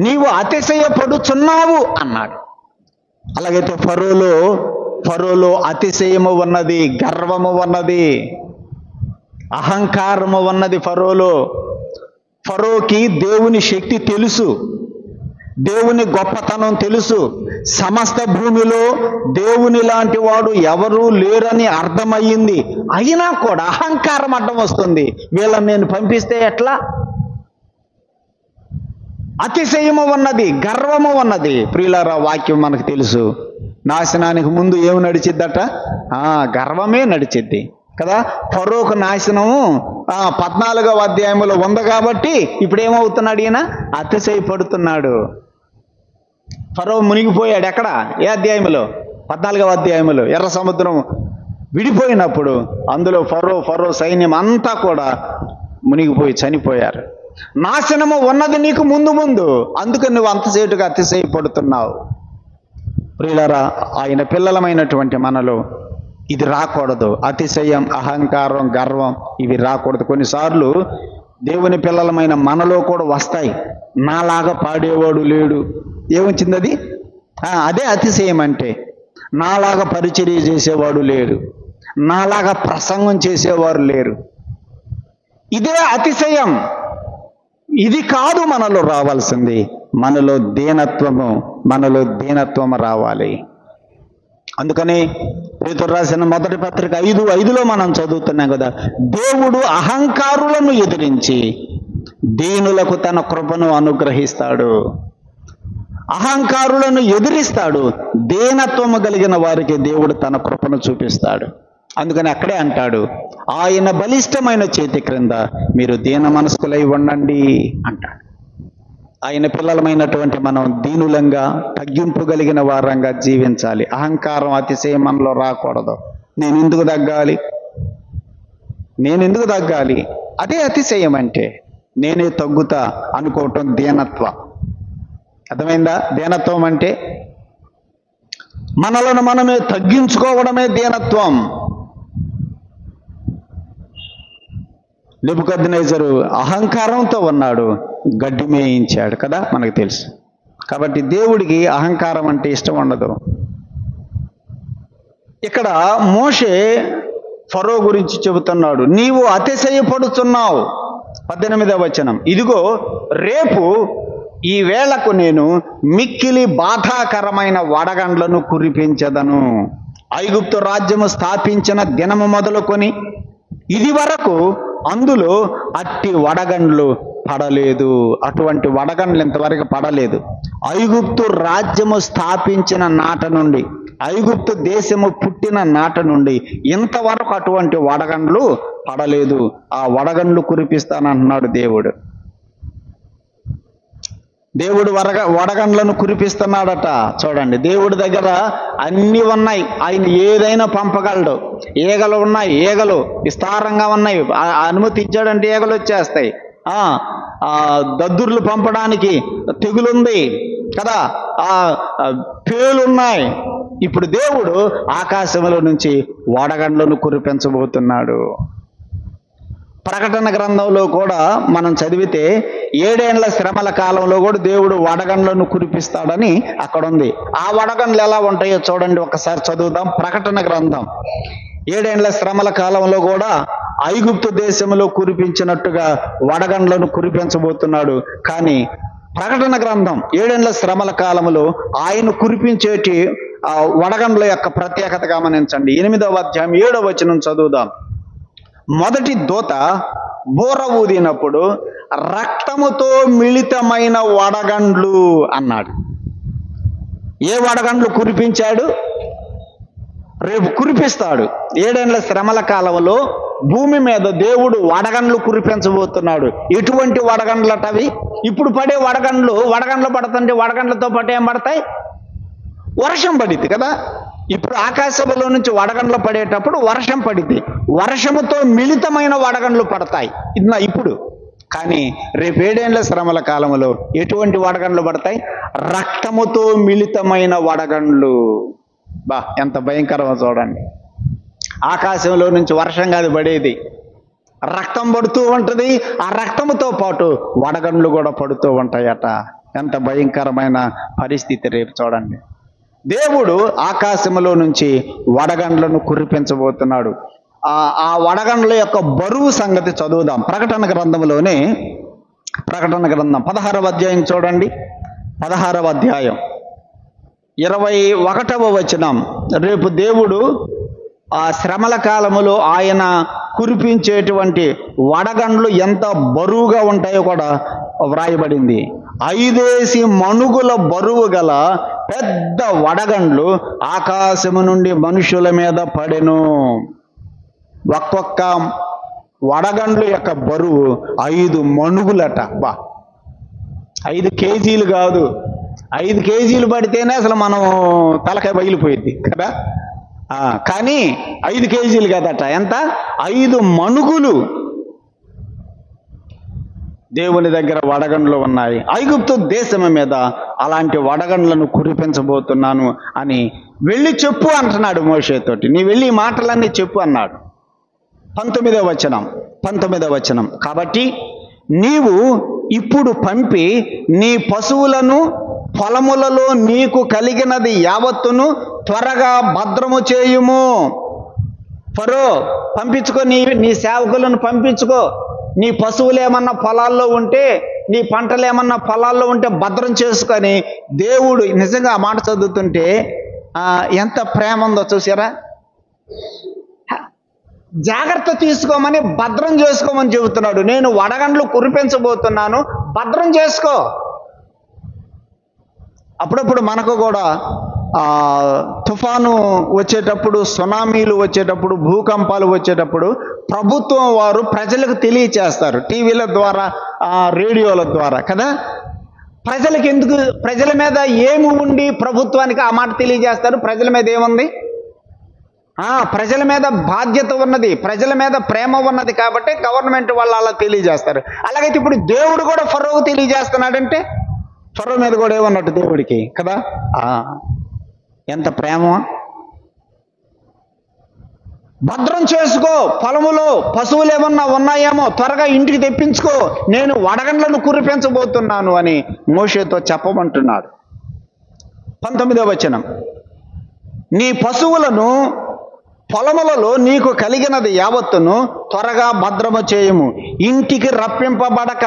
నీవు అతిశయపడుచున్నావు అన్నాడు. అలాగైతే ఫరోలో అతిశయము ఉన్నది, గర్వము ఉన్నది, అహంకారము ఉన్నది ఫరోలో. ఫరోకి దేవుని శక్తి తెలుసు, దేవుని గొప్పతనం తెలుసు. సమస్త భూమిలో దేవుని లాంటి వాడు ఎవరూ లేరని అర్థమయ్యింది. అయినా కూడా అహంకారం అడ్డం వస్తుంది. వీళ్ళని నేను పంపిస్తే ఎట్లా? అతిశయము ఉన్నది, గర్వము ఉన్నది. ప్రియులారా, వాక్యం మనకు తెలుసు. నాశనానికి ముందు ఏమి నడిచిద్దట? గర్వమే నడిచిద్ది కదా. ఫరోకు నాశనము 14వ అధ్యాయంలో ఉంది కాబట్టి ఇప్పుడు ఏమవుతున్నాడు? ఈయన అతిశయపడుతున్నాడు. ఫరో మునిగిపోయాడు. ఎక్కడ? ఏ అధ్యాయంలో? 14వ అధ్యాయంలో. ఎర్ర సముద్రం విడిపోయినప్పుడు అందులో ఫరో సైన్యం అంతా కూడా మునిగిపోయి చనిపోయారు. నాశనము ఉన్నది నీకు ముందు, అందుకని నువ్వు అంతసేటుగా అతిశయపడుతున్నావు. ప్రియులారా, ఆయన పిల్లలమైనటువంటి మనలో ఇది రాకూడదు. అతిశయం, అహంకారం, గర్వం ఇవి రాకూడదు. కొన్నిసార్లు దేవుని పిల్లలమైన మనలో కూడా వస్తాయి. నాలాగా పాడేవాడు లేడు. ఏమొచ్చింది అది? అదే అతిశయం అంటే. నాలాగా పరిచర్య చేసేవాడు లేడు, నాలాగా ప్రసంగం చేసేవారు లేరు. ఇదే అతిశయం. ఇది కాదు మనలో రావాల్సింది. మనలో దీనత్వము రావాలి. అందుకని పేతురు రాసిన మొదటి పత్రిక 5:5లో మనం చదువుతున్నాం కదా, దేవుడు అహంకారులను ఎదిరించి దీనులకు తన కృపను అనుగ్రహిస్తాడు. అహంకారులను ఎదిరిస్తాడు, దీనత్వము కలిగిన వారికి దేవుడు తన కృపను చూపిస్తాడు. అందుకని అక్కడే అంటాడు, ఆయన బలిష్టమైన చేతి క్రింద మీరు దీన మనస్కులై ఉండండి అంటాడు. ఆయన పిల్లలమైనటువంటి మనం దీనులంగా, తగ్గింపు కలిగిన వారంగా జీవించాలి. అహంకారం, అతిశయం మనలో రాకూడదు. నేను ఎందుకు తగ్గాలి? అదే అతిశయం అంటే. నేనే తగ్గుతా అనుకోవటం దీనత్వం. అర్థమైందా? దీనత్వం అంటే మనలను మనమే తగ్గించుకోవడమే దీనత్వం. నెబుకద్నెజరు అహంకారంతో ఉన్నాడు, గడ్డి మేయించాడు కదా, మనకు తెలుసు. కాబట్టి దేవుడికి అహంకారం అంటే ఇష్టం ఉండదు. ఇక్కడ మోషే ఫరో గురించి చెబుతున్నాడు, నీవు అతిశయపడుతున్నావు. 18వ వచనం. ఇదిగో రేపు ఈ వేళకు నేను మిక్కిలి బాధాకరమైన వడగండ్లను కురిపించదను. ఐగుప్తు రాజ్యము స్థాపించిన దినము మొదలుకొని ఇది వరకు అందులో అట్టి వడగండ్లు పడలేదు. అటువంటి వడగండ్లు ఇంతవరకు పడలేదు. ఐగుప్తు రాజ్యము స్థాపించిన నాట నుండి, ఐగుప్తు దేశము పుట్టిన నాట నుండి ఇంతవరకు అటువంటి వడగండ్లు పడలేదు. ఆ వడగండ్లు కురిపిస్తానంటున్నాడు దేవుడు. వడగండ్లను కురిపిస్తున్నాడట. చూడండి, దేవుడి దగ్గర అన్నీ ఉన్నాయి. ఆయన ఏదైనా పంపగలడు. ఈగలు ఉన్నాయి, ఈగలు విస్తారంగా ఉన్నాయి. అనుమతి ఇచ్చాడంటే ఈగలు వచ్చేస్తాయి. దద్దుర్లు పంపడానికి తెగులుంది కదా, పేలున్నాయి. ఇప్పుడు దేవుడు ఆకాశంలో నుంచి వడగండ్లను కురిపించబోతున్నాడు. ప్రకటన గ్రంథంలో కూడా మనం చదివితే 7 ఏళ్ల శ్రమల కాలంలో కూడా దేవుడు వడగండ్లను కురిపిస్తాడని అక్కడ ఉంది. ఆ వడగండ్లు ఎలా ఉంటాయో చూడండి, ఒకసారి చదువుదాం. ప్రకటన గ్రంథం 7 ఏళ్ల శ్రమల కాలంలో కూడా ఐగుప్తు దేశంలో కురిపించినట్టుగా వడగండ్లను కురిపించబోతున్నాడు. కానీ ప్రకటన గ్రంథం 7 ఏళ్ల శ్రమల కాలములో ఆయన కురిపించేటి వడగండ్ల యొక్క ప్రత్యేకత గమనించండి. 8వ అధ్యాయం 7వ వచనం చదువుదాం. మొదటి దూత బూర ఊదినప్పుడు రక్తముతో మిళితమైన వడగండ్లు అన్నాడు. ఏ వడగండ్లు కురిపించాడు? రేపు కురిపిస్తాడు. 7 ఏళ్ల శ్రమల కాలంలో భూమి మీద దేవుడు వడగండ్లు కురిపించబోతున్నాడు. ఎటువంటి వడగండ్లటవి? ఇప్పుడు పడే వడగండ్లు పడుతుంటే వడగండ్లతో పాటు ఏం పడతాయి? వర్షం పడిద్ది కదా. ఇప్పుడు ఆకాశంలో నుంచి వడగండ్లు పడేటప్పుడు వర్షం పడిద్ది. వర్షముతో మిళితమైన వడగండ్లు పడతాయి ఇప్పుడు. కానీ రేపు 7 ఏళ్ల శ్రమల కాలంలో ఎటువంటి వడగండ్లు పడతాయి? రక్తముతో మిళితమైన వడగండ్లు. ఎంత భయంకరమో చూడండి. ఆకాశంలో నుంచి వర్షం కాదు పడేది, రక్తం పడుతూ ఉంటుంది. ఆ రక్తముతో పాటు వడగండ్లు కూడా పడుతూ ఉంటాయట. ఎంత భయంకరమైన పరిస్థితి రేపు చూడండి. దేవుడు ఆకాశంలో నుంచి వడగండ్లను కురిపించబోతున్నాడు. ఆ వడగండ్ల యొక్క బరువు సంగతి చదువుదాం. ప్రకటన గ్రంథంలోనే, ప్రకటన గ్రంథం 16వ అధ్యాయం చూడండి. 16వ అధ్యాయం 21వ వచనం. రేపు దేవుడు ఆ శ్రమల కాలములో ఆయన కురిపించేటువంటి వడగండ్లు ఎంత బరువుగా ఉంటాయో కూడా వ్రాయబడింది. 5 మణుగుల బరువు గల పెద్ద వడగండ్లు ఆకాశము నుండి మనుషుల మీద పడెను. ఒక్కొక్క వడగండ్ల యొక్క బరువు 5 మణుగులట. 5 కేజీలు కాదు. 5 కేజీలు పడితేనే అసలు మనం తలకాయ పగిలిపోయింది కదా. కానీ 5 కేజీలు కదట. ఎంత? 5 మణుగులు. దేవుని దగ్గర వడగండ్లు ఉన్నాయి. ఐగుప్తు దేశం మీద అలాంటి వడగండ్లను కురిపించబోతున్నాను అని వెళ్ళి చెప్పు అంటున్నాడు మోషేతోటి. నీ వెళ్ళి ఈ మాటలన్నీ చెప్పు అన్నాడు. 19వ వచనం. కాబట్టి నీవు ఇప్పుడు పంపి నీ పశువులను పొలములలో నీకు కలిగినది యావత్తును త్వరగా భద్రము చేయుము. ఫరో పంపించుకో, నీ సేవకులను పంపించుకో. నీ పశువులు ఏమన్నా పొలాల్లో ఉంటే, నీ పంటలు ఏమన్నా పొలాల్లో ఉంటే భద్రం చేసుకొని. దేవుడు నిజంగా ఆ మాట చదువుతుంటే ఎంత ప్రేమ ఉందో చూసారా. జాగ్రత్త తీసుకోమని, భద్రం చేసుకోమని చెబుతున్నాడు. నేను వడగండ్లు కురిపించబోతున్నాను, భద్రం చేసుకో. అప్పుడప్పుడు మనకు కూడా తుఫాను వచ్చేటప్పుడు, సునామీలు వచ్చేటప్పుడు, భూకంపాలు వచ్చేటప్పుడు ప్రభుత్వం వారు ప్రజలకు తెలియచేస్తారు. టీవీల ద్వారా, రేడియోల ద్వారా కదా. ప్రజలకు ఎందుకు, ప్రజల మీద ఏమి ఉండి ప్రభుత్వానికి ఆ మాట తెలియజేస్తారు? ప్రజల మీద ఏముంది? ప్రజల మీద బాధ్యత ఉన్నది, ప్రజల మీద ప్రేమ ఉన్నది కాబట్టి గవర్నమెంట్ వాళ్ళు అలా తెలియజేస్తారు. అలాగైతే ఇప్పుడు దేవుడు కూడా ఫరోకు తెలియజేస్తున్నాడంటే ఫరో మీద కూడా ఏమన్నట్టు దేవుడికి కదా. ఎంత ప్రేమ. భద్రం చేసుకో, పొలములో పశువులు ఏమన్నా ఉన్నాయేమో త్వరగా ఇంటికి తెప్పించుకో, నేను వడగండ్లను కురిపించబోతున్నాను అని మోషేతో చెప్పమంటున్నాడు. 19వ వచనం. నీ పశువులను పొలములలో నీకు కలిగినది యావత్తును త్వరగా భద్రము చేయము. ఇంటికి రప్పింపబడక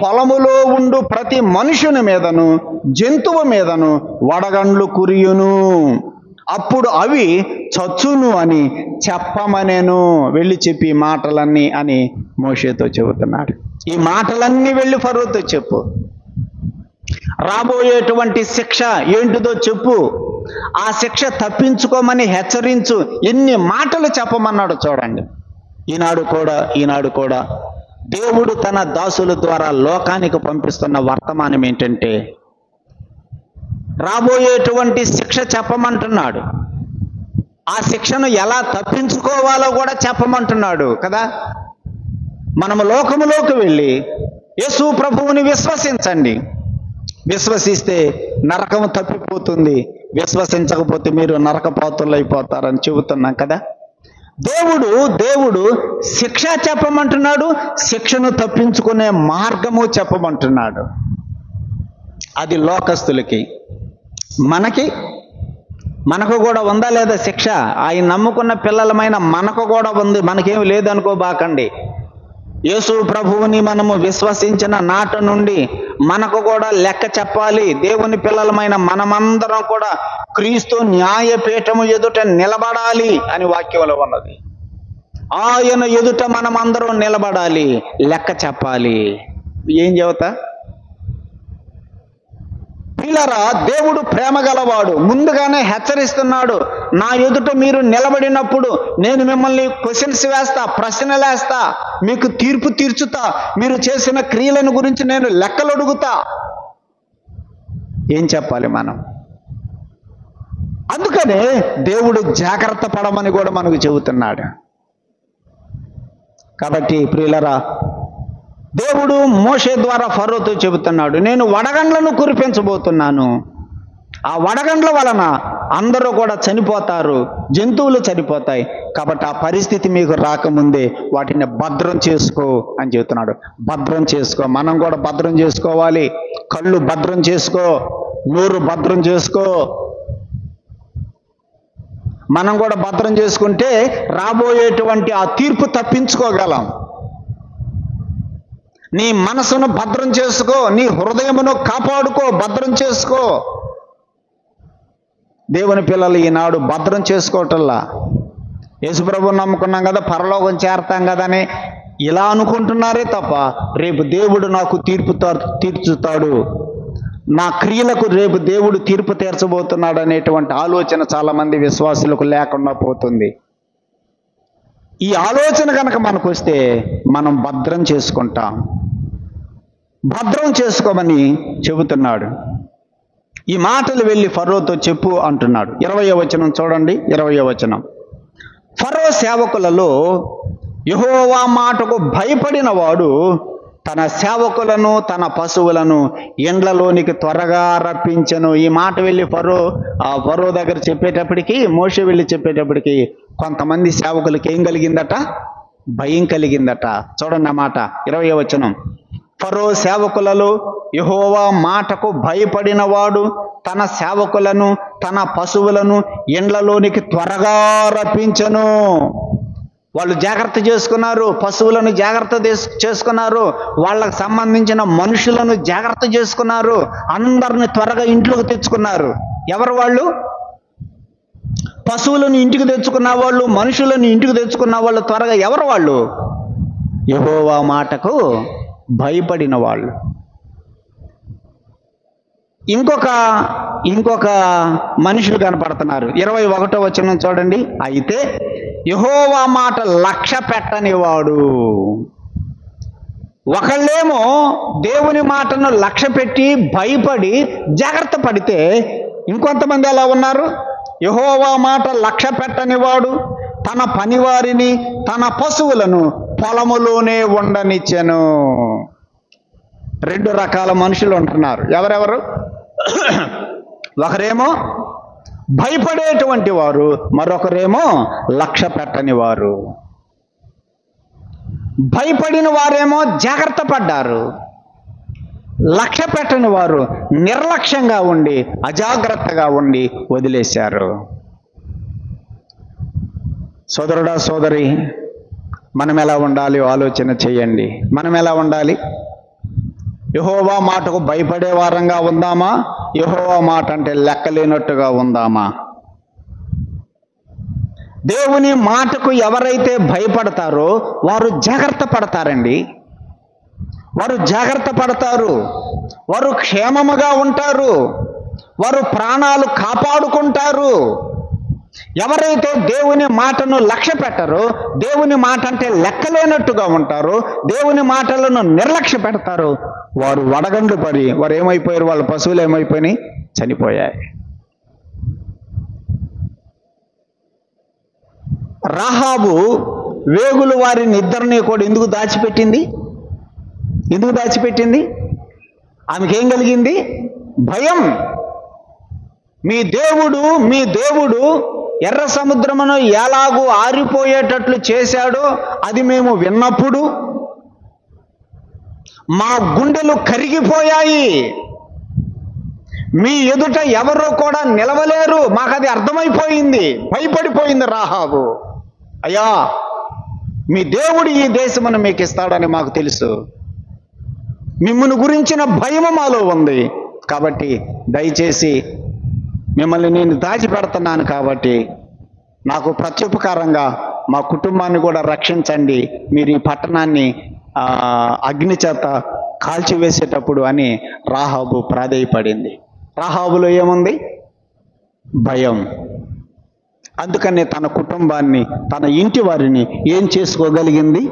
పొలములో ఉండు ప్రతి మనుషుని మీదను జంతువు మీదను వడగండ్లు కురియును. అప్పుడు అవి చచ్చును అని చెప్పమనేను. వెళ్ళి చెప్పి ఈ మాటలన్నీ అని మోషేతో చెబుతున్నాడు. ఈ మాటలన్నీ వెళ్ళి ఫరోతో చెప్పు. రాబోయేటువంటి శిక్ష ఏంటిదో చెప్పు. ఆ శిక్ష తప్పించుకోమని హెచ్చరించు. ఎన్ని మాటలు చెప్పమన్నాడు చూడండి. ఈనాడు కూడా దేవుడు తన దాసుల ద్వారా లోకానికి పంపిస్తున్న వర్తమానం ఏంటంటే, రాబోయేటువంటి శిక్ష చెప్పమంటున్నాడు. ఆ శిక్షను ఎలా తప్పించుకోవాలో కూడా చెప్పమంటున్నాడు కదా. మనము లోకములోకి వెళ్ళి యేసు ప్రభువుని విశ్వసించండి. విశ్వసిస్తే నరకము తప్పిపోతుంది, విశ్వసించకపోతే మీరు నరకపాత్రులు అయిపోతారని చెబుతున్నాం కదా. దేవుడు శిక్ష చెప్పమంటున్నాడు, శిక్షను తప్పించుకునే మార్గము చెప్పమంటున్నాడు. అది లోకస్తులకి. మనకు కూడా ఉందా లేదా శిక్ష? ఆయన నమ్ముకున్న పిల్లలమైన మనకు కూడా ఉంది. మనకేమి లేదనుకోబాకండి. యేసు ప్రభువుని మనము విశ్వసించిన నాటి నుండి మనకు కూడా లెక్క చెప్పాలి. దేవుని పిల్లలమైన మనమందరం కూడా క్రీస్తు న్యాయపీఠము ఎదుట నిలబడాలి అని వాక్యంలో ఉన్నది. ఆయన ఎదుట మనమందరం నిలబడాలి, లెక్క చెప్పాలి. ఏం చెబుతా? పిల్లరా, దేవుడు ప్రేమ గలవాడు, ముందుగానే హెచ్చరిస్తున్నాడు. నా ఎదుట మీరు నిలబడినప్పుడు నేను మిమ్మల్ని క్వశ్చన్స్ వేస్తా, ప్రశ్నలు వేస్తా, మీకు తీర్పు తీర్చుతా, మీరు చేసిన క్రియలను గురించి నేను లెక్కలు అడుగుతా. ఏం చెప్పాలి మనం? అందుకనే దేవుడు జాగ్రత్త పడమని కూడా మనకు చెబుతున్నాడు. కాబట్టి ప్రియులరా, దేవుడు మోషే ద్వారా ఫరోతో చెబుతున్నాడు, నేను వడగండ్లను కురిపించబోతున్నాను. ఆ వడగండ్ల వలన అందరూ కూడా చనిపోతారు, జంతువులు చనిపోతాయి. కాబట్టి ఆ పరిస్థితి మీకు రాకముందే వాటిని భద్రం చేసుకో అని చెబుతున్నాడు. భద్రం చేసుకో. మనం కూడా భద్రం చేసుకోవాలి. కళ్ళు భద్రం చేసుకో, నోరు భద్రం చేసుకో. మనం కూడా భద్రం చేసుకుంటే రాబోయేటువంటి ఆ తీర్పు తప్పించుకోగలం. నీ మనసును భద్రం చేసుకో, నీ హృదయమును కాపాడుకో, భద్రం చేసుకో. దేవుని పిల్లలు ఈనాడు భద్రం చేసుకోవటల్లా. యేసుప్రభువుని నమ్ముకున్నాం కదా, పరలోకం చేరతాం కదా అని ఇలా అనుకుంటున్నారే తప్ప, రేపు దేవుడు నాకు తీర్చుతాడు, నా క్రియలకు రేపు దేవుడు తీర్పు తీర్చబోతున్నాడు అనేటువంటి ఆలోచన చాలా మంది విశ్వాసులకు లేకుండా పోతుంది. ఈ ఆలోచన కనుక మనకు వస్తే మనం భద్రం చేసుకుంటాం. భద్రం చేసుకోమని చెబుతున్నాడు. ఈ మాటలు వెళ్ళి ఫరోతో చెప్పు అంటున్నాడు. 20వ వచనం చూడండి. 20వ వచనం, ఫరో సేవకులలో యెహోవా మాటకు భయపడిన వాడు తన సేవకులను తన పశువులను ఎండ్లలోనికి త్వరగా రప్పించెను. ఈ మాట వెళ్ళి ఫరో దగ్గర చెప్పేటప్పటికి, మోషే వెళ్ళి చెప్పేటప్పటికి కొంతమంది సేవకులకి ఏం కలిగిందట? భయం కలిగిందట. చూడండి ఆ మాట, 20వ వచనం, ఫరో సేవకులలో యెహోవా మాటకు భయపడిన వాడు తన సేవకులను తన పశువులను ఎండ్లలోనికి త్వరగా రప్పించెను. వాళ్ళు జాగ్రత్త చేసుకున్నారు, పశువులను జాగ్రత్త చేసుకున్నారు, వాళ్ళకు సంబంధించిన మనుషులను జాగ్రత్త చేసుకున్నారు, అందరిని త్వరగా ఇంట్లోకి తెచ్చుకున్నారు. ఎవరు వాళ్ళు? పశువులను ఇంటికి తెచ్చుకున్న వాళ్ళు, మనుషులను ఇంటికి తెచ్చుకున్న వాళ్ళు త్వరగా ఎవరు వాళ్ళు? యెహోవా మాటకు భయపడిన వాళ్ళు. ఇంకొక మనుషులు కనపడుతున్నారు. 21వ వచనం చూడండి. అయితే యెహోవా మాట లక్ష్య పెట్టనివాడు. ఒకళ్ళేమో దేవుని మాటను లక్ష్య పెట్టి భయపడి జాగ్రత్త పడితే, ఇంకొంతమంది ఎలా ఉన్నారు? యెహోవా మాట లక్ష్య పెట్టనివాడు తన పనివారిని తన పశువులను పొలములోనే ఉండనిచ్చెను. 2 రకాల మనుషులు ఉంటున్నారు. ఎవరెవరు? ఒకరేమో భయపడేటువంటి వారు, మరొకరేమో లక్ష్య పెట్టని వారు. భయపడిన వారేమో జాగ్రత్త పడ్డారు, లక్ష్య పెట్టని వారు నిర్లక్ష్యంగా ఉండి అజాగ్రత్తగా ఉండి వదిలేశారు. సోదరుడా, సోదరి, మనం ఎలా ఉండాలి ఆలోచన చేయండి. మనం ఎలా ఉండాలి? యెహోవా మాటకు భయపడే వారంగా ఉందామా? యెహోవా మాట అంటే లెక్కలేనట్టుగా ఉందామా? దేవుని మాటకు ఎవరైతే భయపడతారో వారు జాగ్రత్త పడతారండి. వారు జాగ్రత్త పడతారు, వారు క్షేమముగా ఉంటారు, వారు ప్రాణాలు కాపాడుకుంటారు. ఎవరైతే దేవుని మాటను లక్ష్య పెట్టరో, దేవుని మాట అంటే లెక్కలేనట్టుగా ఉంటారో, దేవుని మాటలను నిర్లక్ష్య పెడతారో, వారు వడగండ్లు పడి వారు ఏమైపోయారు? వాళ్ళ పశువులు ఏమైపోయినాయి? చనిపోయాయి. రాహాబు వేగులు వారిని ఇద్దరిని కూడా ఎందుకు దాచిపెట్టింది? ఆమెకేం కలిగింది? భయం. మీ దేవుడు ఎర్ర సముద్రమును ఎలాగూ ఆరిపోయేటట్లు చేశాడో అది మేము విన్నప్పుడు మా గుండెలు కరిగిపోయాయి. మీ ఎదుట ఎవరో కూడా నిలవలేరు, మాకు అది అర్థమైపోయింది. భయపడిపోయింది రాహాబు. అయ్యా, మీ దేవుడు ఈ దేశమును మీకు ఇస్తాడని మాకు తెలుసు. మిమ్మల్ని గురించిన భయము మాలో ఉంది. కాబట్టి దయచేసి మిమ్మల్ని నేను దాచిపెడుతున్నాను కాబట్టి నాకు ప్రత్యుపకారంగా మా కుటుంబాన్ని కూడా రక్షించండి. మీరు ఈ పట్టణాన్ని అగ్ని చేత కాల్చివేసేటప్పుడు అని రాహాబు ప్రాధేయపడింది. రాహాబులో ఏముంది? భయం. అందుకనే తన కుటుంబాన్ని, తన ఇంటి వారిని ఏం చేసుకోగలిగింది?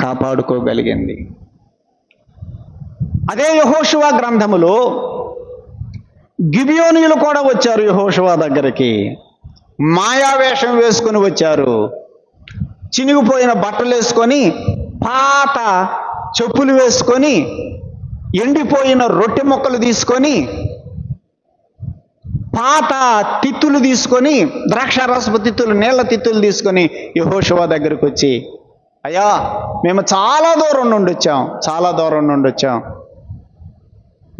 కాపాడుకోగలిగింది. అదే యెహోషువ గ్రంథములో గిబియోనీయులు కూడా వచ్చారు యెహోషువ దగ్గరికి. మాయావేషం వేసుకొని వచ్చారు. చినిగిపోయిన బట్టలు వేసుకొని, పాత చెప్పులు వేసుకొని, ఎండిపోయిన రొట్టె ముక్కలు తీసుకొని, పాత తిత్తులు తీసుకొని, ద్రాక్షారసపు తిత్తులు, నీళ్ళ తిత్తులు తీసుకొని యెహోషువ దగ్గరికి వచ్చి, అయ్యా మేము చాలా దూరం నుండి వచ్చాం,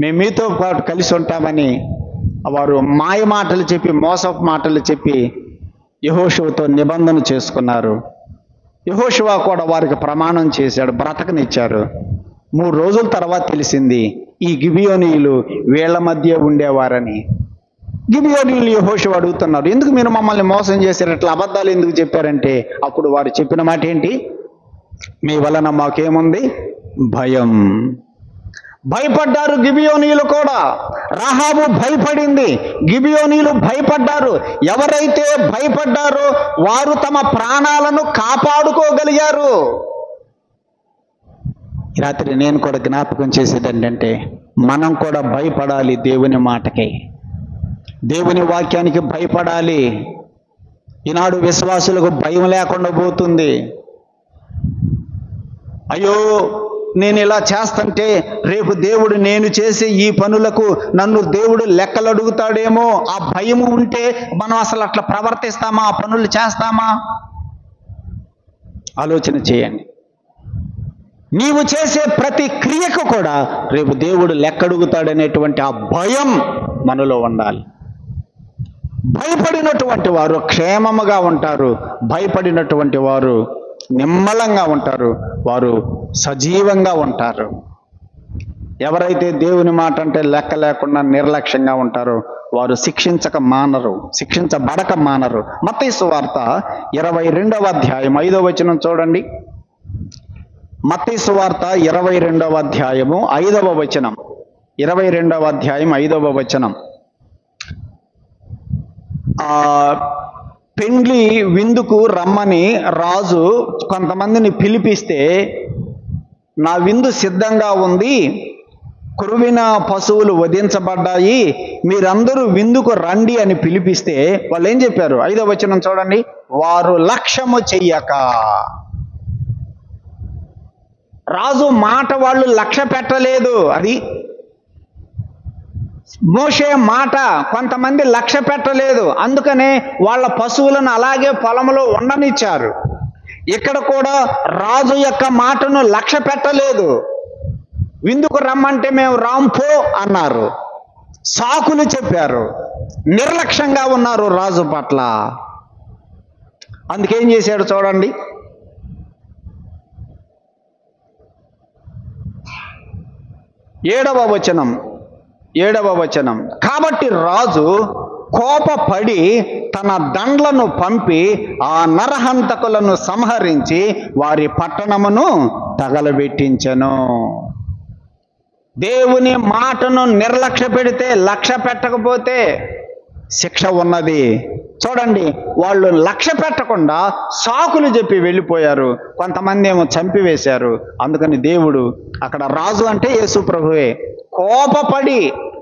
మేము మీతో పాటు కలిసి ఉంటామని వారు మాయ మాటలు చెప్పి, మోసపు మాటలు చెప్పి యెహోషువతో నిబంధన చేసుకున్నారు. యెహోషువ కూడా వారికి ప్రమాణం చేశాడు, బ్రతకనిచ్చారు. 3 రోజుల తర్వాత తెలిసింది ఈ గిబియోనీయులు వీళ్ళ మధ్య ఉండేవారని. గిబియోనీయులు యెహోషువ అడుగుతున్నారు, ఎందుకు మీరు మమ్మల్ని మోసం చేశారు, ఇట్లా అబద్ధాలు ఎందుకు చెప్పారంటే, అప్పుడు వారు చెప్పిన మాట ఏంటి? మీ వలన మాకేముంది? భయం. భయపడ్డారు గిబియోనీయులు కూడా. రాహాబు భయపడింది, గిబియోనీయులు భయపడ్డారు. ఎవరైతే భయపడ్డారో వారు తమ ప్రాణాలను కాపాడుకోగలిగారు. ఈ రాత్రి నేను కూడా జ్ఞాపకం చేసేది ఏంటంటే, మనం కూడా భయపడాలి. దేవుని మాటకి, దేవుని వాక్యానికి భయపడాలి. ఈనాడు విశ్వాసులకు భయం లేకుండా పోతుంది. అయ్యో నేను ఇలా చేస్తుంటే రేపు దేవుడు నేను చేసే ఈ పనులకు నన్ను దేవుడు లెక్కలు అడుగుతాడేమో, ఆ భయము ఉంటే మనం అసలు అట్లా ప్రవర్తిస్తామా, ఆ పనులు చేస్తామా? ఆలోచన చేయండి. నీవు చేసే ప్రతి క్రియకు కూడా రేపు దేవుడు లెక్క అడుగుతాడనేటువంటి ఆ భయం మనలో ఉండాలి. భయపడినటువంటి వారు క్షేమముగా ఉంటారు. భయపడినటువంటి వారు నిమ్మలంగా ఉంటారు. వారు సజీవంగా ఉంటారు. ఎవరైతే దేవుని మాట అంటే లెక్క లేకుండా నిర్లక్ష్యంగా ఉంటారో వారు శిక్షించబడక మానరు. మత్తయి సువార్త 22వ అధ్యాయం 5వ వచనం చూడండి. మత్తయి సువార్త 22వ అధ్యాయము 5వ వచనం. 22వ అధ్యాయం 5వ వచనం. పెండ్లి విందుకు రమ్మని రాజు కొంతమందిని పిలిపిస్తే, నా విందు సిద్ధంగా ఉంది, కురువిన పశువులు వధించబడ్డాయి, మీరందరూ విందుకు రండి అని పిలిపిస్తే వాళ్ళు ఏం చెప్పారు? 5వ వచనం చూడండి. వారు లక్ష్యము చెయ్యక, రాజు మాట వాళ్ళు లక్ష్య పెట్టలేదు. అది మోషే మాట కొంతమంది లక్ష్య పెట్టలేదు. అందుకనే వాళ్ళ పశువులను అలాగే పొలంలో ఉండనిచ్చారు. ఇక్కడ కూడా రాజు యొక్క మాటను లక్ష్య పెట్టలేదు. విందుకు రమ్మంటే మేము రాంపో అన్నారు. సాకులు చెప్పారు. నిర్లక్ష్యంగా ఉన్నారు రాజు పట్ల. అందుకేం చేశాడు చూడండి. 7వ వచనం. కాబట్టి రాజు కోపపడి తన దండ్లను పంపి ఆ నరహంతకులను సంహరించి వారి పట్టణమును తగలబెట్టించెను. దేవుని మాటను నిర్లక్ష్య పెడితే, లక్ష్య పెట్టకపోతే శిక్ష ఉన్నది. చూడండి, వాళ్ళు లక్ష్య పెట్టకుండా సాకులు చెప్పి వెళ్ళిపోయారు. కొంతమంది ఏమో చంపివేశారు. అందుకని దేవుడు, అక్కడ రాజు అంటే యేసు ప్రభువే, కోపపడి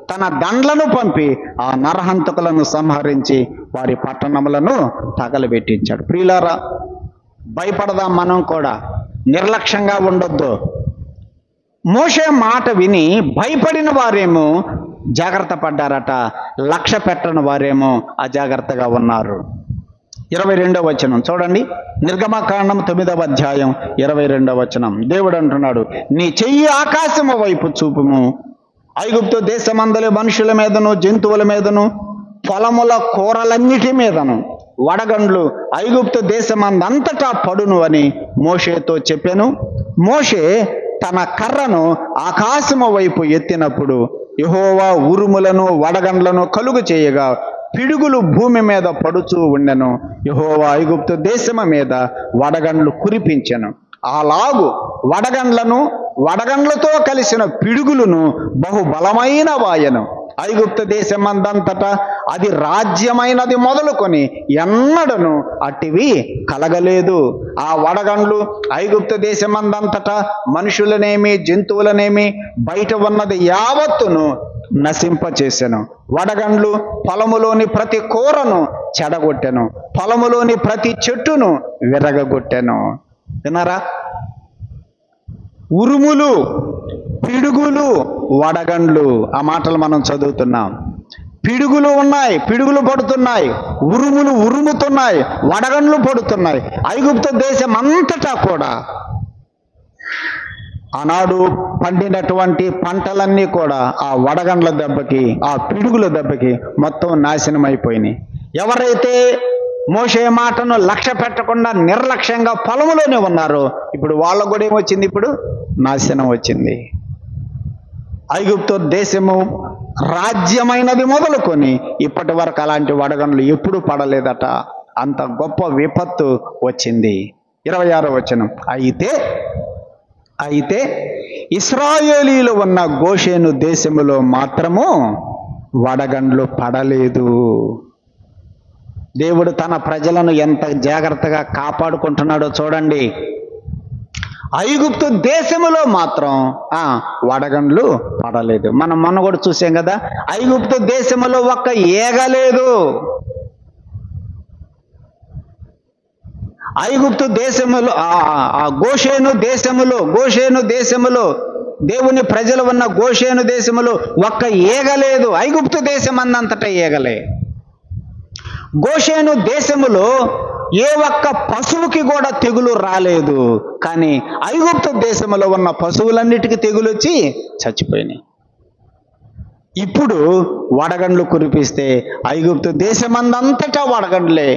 తన దండ్లను పంపి ఆ నరహంతకులను సంహరించి వారి పట్టణములను తగలబెట్టించాడు. ప్రియులారా, భయపడదాం. మనం కూడా నిర్లక్ష్యంగా ఉండొద్దు. మోషే మాట విని భయపడిన వారేమో జాగ్రత్త పడ్డారట, లక్ష్య పెట్టని వారేమో అజాగ్రత్తగా ఉన్నారు. 22వ వచనం చూడండి. నిర్గమకాండం 9వ అధ్యాయం 22వ వచనం. దేవుడు అంటున్నాడు, నీ చెయ్యి ఆకాశము వైపు చూపుము, ఐగుప్తు దేశమందలి మనుషుల మీదను, జంతువుల మీదను, పొలముల కూరలన్నిటి మీదను వడగండ్లు ఐగుప్తు దేశమందంతటా పడును అని మోషేతో చెప్పెను. మోషే తన కర్రను ఆకాశము వైపు ఎత్తినప్పుడు యెహోవా ఉరుములను వడగండ్లను కలుగు చేయగా పిడుగులు భూమి మీద పడుచూ ఉండెను. యెహోవా ఐగుప్తు దేశము మీద వడగండ్లు కురిపించెను. అలాగు వడగండ్లతో కలిసిన పిడుగులను బహుబలమైన వాయను. ఐగుప్తు దేశమందంతటా అది రాజ్యమైనది మొదలుకొని ఎన్నడను అట్టివి కలగలేదు. ఆ వడగండ్లు ఐగుప్తు దేశమందంతటా మనుషులనేమి జంతువులనేమి బయట ఉన్నది యావత్తును నశింపచేసెను. వడగండ్లు పొలములోని ప్రతి కూరను చెడగొట్టెను, పొలములోని ప్రతి చెట్టును విరగగొట్టెను. విన్నారా? ఉరుములు, పిడుగులు, వడగండ్లు, ఆ మాటలు మనం చదువుతున్నాం. పిడుగులు ఉన్నాయి, పిడుగులు పడుతున్నాయి, ఉరుములు ఉరుముతున్నాయి, వడగండ్లు పడుతున్నాయి. ఐగుప్తు దేశం అంతటా కూడా ఆనాడు పండినటువంటి పంటలన్నీ కూడా ఆ వడగండ్ల దెబ్బకి, ఆ పిడుగుల దెబ్బకి మొత్తం నాశనం అయిపోయినాయి. ఎవరైతే మోషే మాటను లక్ష్య పెట్టకుండా నిర్లక్ష్యంగా పొలంలోనే ఉన్నారో ఇప్పుడు వాళ్ళకు కూడా ఏమొచ్చింది? ఇప్పుడు నాశనం వచ్చింది. ఐగుప్తు దేశము రాజ్యమైనది మొదలుకొని ఇప్పటి వరకు అలాంటి వడగండ్లు ఎప్పుడు పడలేదట. అంత గొప్ప విపత్తు వచ్చింది. 26వ వచనం. అయితే ఇశ్రాయేలీలు ఉన్న గోషేను దేశములో మాత్రము వడగండ్లు పడలేదు. దేవుడు తన ప్రజలను ఎంత జాగ్రత్తగా కాపాడుకుంటున్నాడో చూడండి. ఐగుప్తు దేశములో మాత్రం వడగండ్లు పడలేదు. మనం మొన్న కూడా చూసాం కదా, ఐగుప్తు దేశములో ఒక్క ఈగ లేదు. ఐగుప్తు దేశములో గోషేను దేశములో దేవుని ప్రజలు ఉన్న గోషేను దేశములో ఒక్క ఈగ లేదు. ఐగుప్తు దేశం అన్నంతటా ఈగలే. గోషేను దేశములో ఏ ఒక్క పశువుకి కూడా తెగులు రాలేదు. కానీ ఐగుప్తు దేశంలో ఉన్న పశువులన్నిటికీ తెగులు వచ్చి చచ్చిపోయినాయి. ఇప్పుడు వడగండ్లు కురిపిస్తే ఐగుప్తు దేశమందంతటా వడగండ్లే,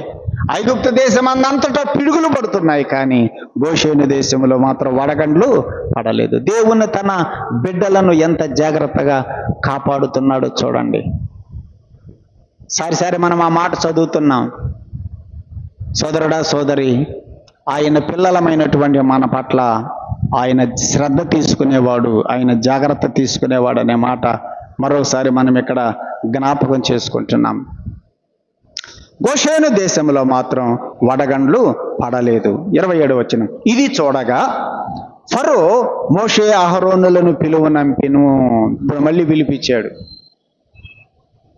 ఐగుప్తు దేశమందంతటా పిడుగులు పడుతున్నాయి. కానీ గోషేను దేశంలో మాత్రం వడగండ్లు పడలేదు. దేవుని తన బిడ్డలను ఎంత జాగ్రత్తగా కాపాడుతున్నాడో చూడండి. సారి మనం ఆ మాట చదువుతున్నాం. సోదరుడా, సోదరి, ఆయన పిల్లలమైనటువంటి మన పట్ల ఆయన శ్రద్ధ తీసుకునేవాడు, ఆయన జాగ్రత్త తీసుకునేవాడు అనే మాట మరోసారి మనం ఇక్కడ జ్ఞాపకం చేసుకుంటున్నాం. గోషేను దేశంలో మాత్రం వడగండ్లు పడలేదు. 27వ వచనం. ఇది చూడగా ఫరో మోషే అహరోనులను పిలువనంపెను. ఇప్పుడు మళ్ళీ పిలిపించాడు.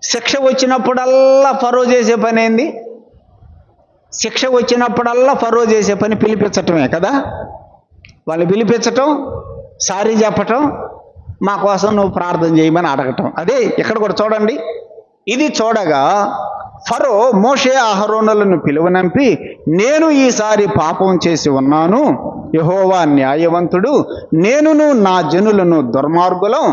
శిక్ష వచ్చినప్పుడల్లా ఫరో చేసే పని ఏంది? శిక్ష వచ్చినప్పుడల్లా ఫరో చేసే పని పిలిపించటమే కదా. వాళ్ళు పిలిపించటం, సారీ చెప్పటం, మా కోసం నువ్వు ప్రార్థన చేయమని అడగటం. అదే ఇక్కడ కూడా చూడండి. ఇది చూడగా ఫరో మోషే అహరోనులను పిలువనంపి, నేను ఈసారి పాపం చేసి ఉన్నాను, యెహోవా న్యాయవంతుడు, నేనును నా జనులను దుర్మార్గులం,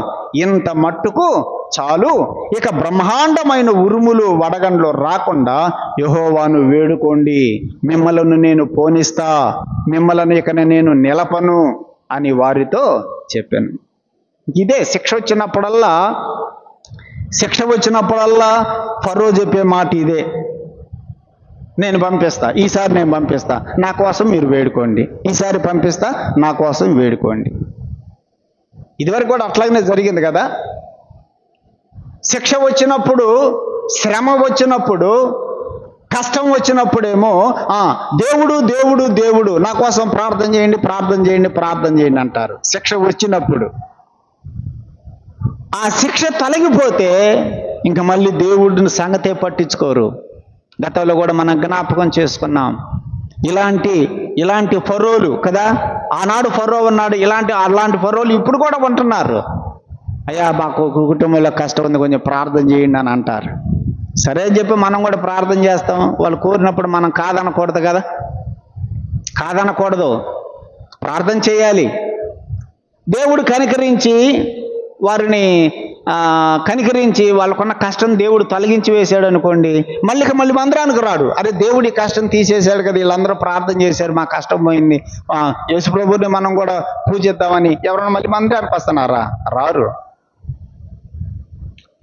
ఇంత మట్టుకు చాలు, ఇక బ్రహ్మాండమైన ఉరుములు వడగండ్లు రాకుండా యెహోవాను వేడుకోండి, మిమ్మలను నేను పోనిస్తా, మిమ్మలను ఇక నేను నిలపను అని వారితో చెప్పాను. ఇదే శిక్ష వచ్చినప్పుడల్లా ఫరో చెప్పే మాట ఇదే. నేను పంపిస్తా, ఈసారి నేను పంపిస్తా, నా కోసం మీరు వేడుకోండి, ఈసారి పంపిస్తా, నా కోసం వేడుకోండి. ఇదివరకు కూడా అట్లాగనే జరిగింది కదా. శిక్ష వచ్చినప్పుడు, శ్రమ వచ్చినప్పుడు, కష్టం వచ్చినప్పుడేమో దేవుడు దేవుడు దేవుడు నా కోసం ప్రార్థన చేయండి, ప్రార్థన చేయండి, ప్రార్థన చేయండి అంటారు. శిక్ష వచ్చినప్పుడు ఆ శిక్ష తొలగిపోతే ఇంకా మళ్ళీ దేవుడిని సంగతే పట్టించుకోరు. గతంలో కూడా మనం జ్ఞాపకం చేసుకున్నాం. ఇలాంటి ఫరోలు కదా, ఆనాడు ఫరో ఉన్నాడు, అలాంటి ఫరోలు ఇప్పుడు కూడా ఉంటున్నారు. అయ్యా మాకు కుటుంబంలో కష్టం ఉంది, కొంచెం ప్రార్థన చేయండి అని అంటారు. సరే అని చెప్పి మనం కూడా ప్రార్థన చేస్తాం. వాళ్ళు కోరినప్పుడు మనం కాదనకూడదు కదా, కాదనకూడదు, ప్రార్థన చేయాలి. దేవుడు కనికరించి వారిని కనికరించి వాళ్ళకున్న కష్టం దేవుడు తొలగించి వేశాడు అనుకోండి, మళ్ళీ మందిరానికి రాడు. అరే దేవుడి కష్టం తీసేశాడు కదా, వీళ్ళందరూ ప్రార్థన చేశారు, మా కష్టం పోయింది, యేసుప్రభుని మనం కూడా పూజిద్దామని ఎవరైనా మళ్ళీ మందిరానికి వస్తున్నారా? రారు.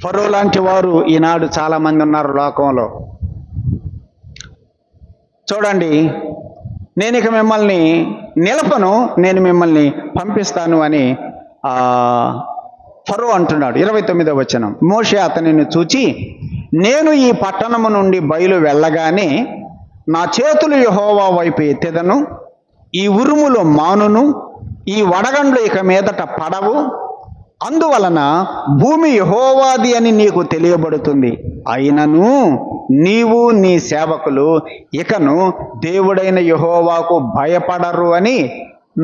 ఫరో లాంటి వారు ఈనాడు చాలా మంది ఉన్నారు లోకంలో. చూడండి, నేను ఇక మిమ్మల్ని నిలపను, నేను మిమ్మల్ని పంపిస్తాను అని ఫరో అంటున్నాడు. 29వ వచనం, మోషే అతనిని చూచి, నేను ఈ పట్టణము నుండి బయలు వెళ్ళగానే నా చేతులు యెహోవా వైపు ఎత్తెదను, ఈ ఉరుములు మానును, ఈ వడగండ్లు ఇక మీదట పడవు, అందువలన భూమి యెహోవాది అని నీకు తెలియబడుతుంది. అయినను నీవు నీ సేవకులు ఇకను దేవుడైన యెహోవాకు భయపడరు అని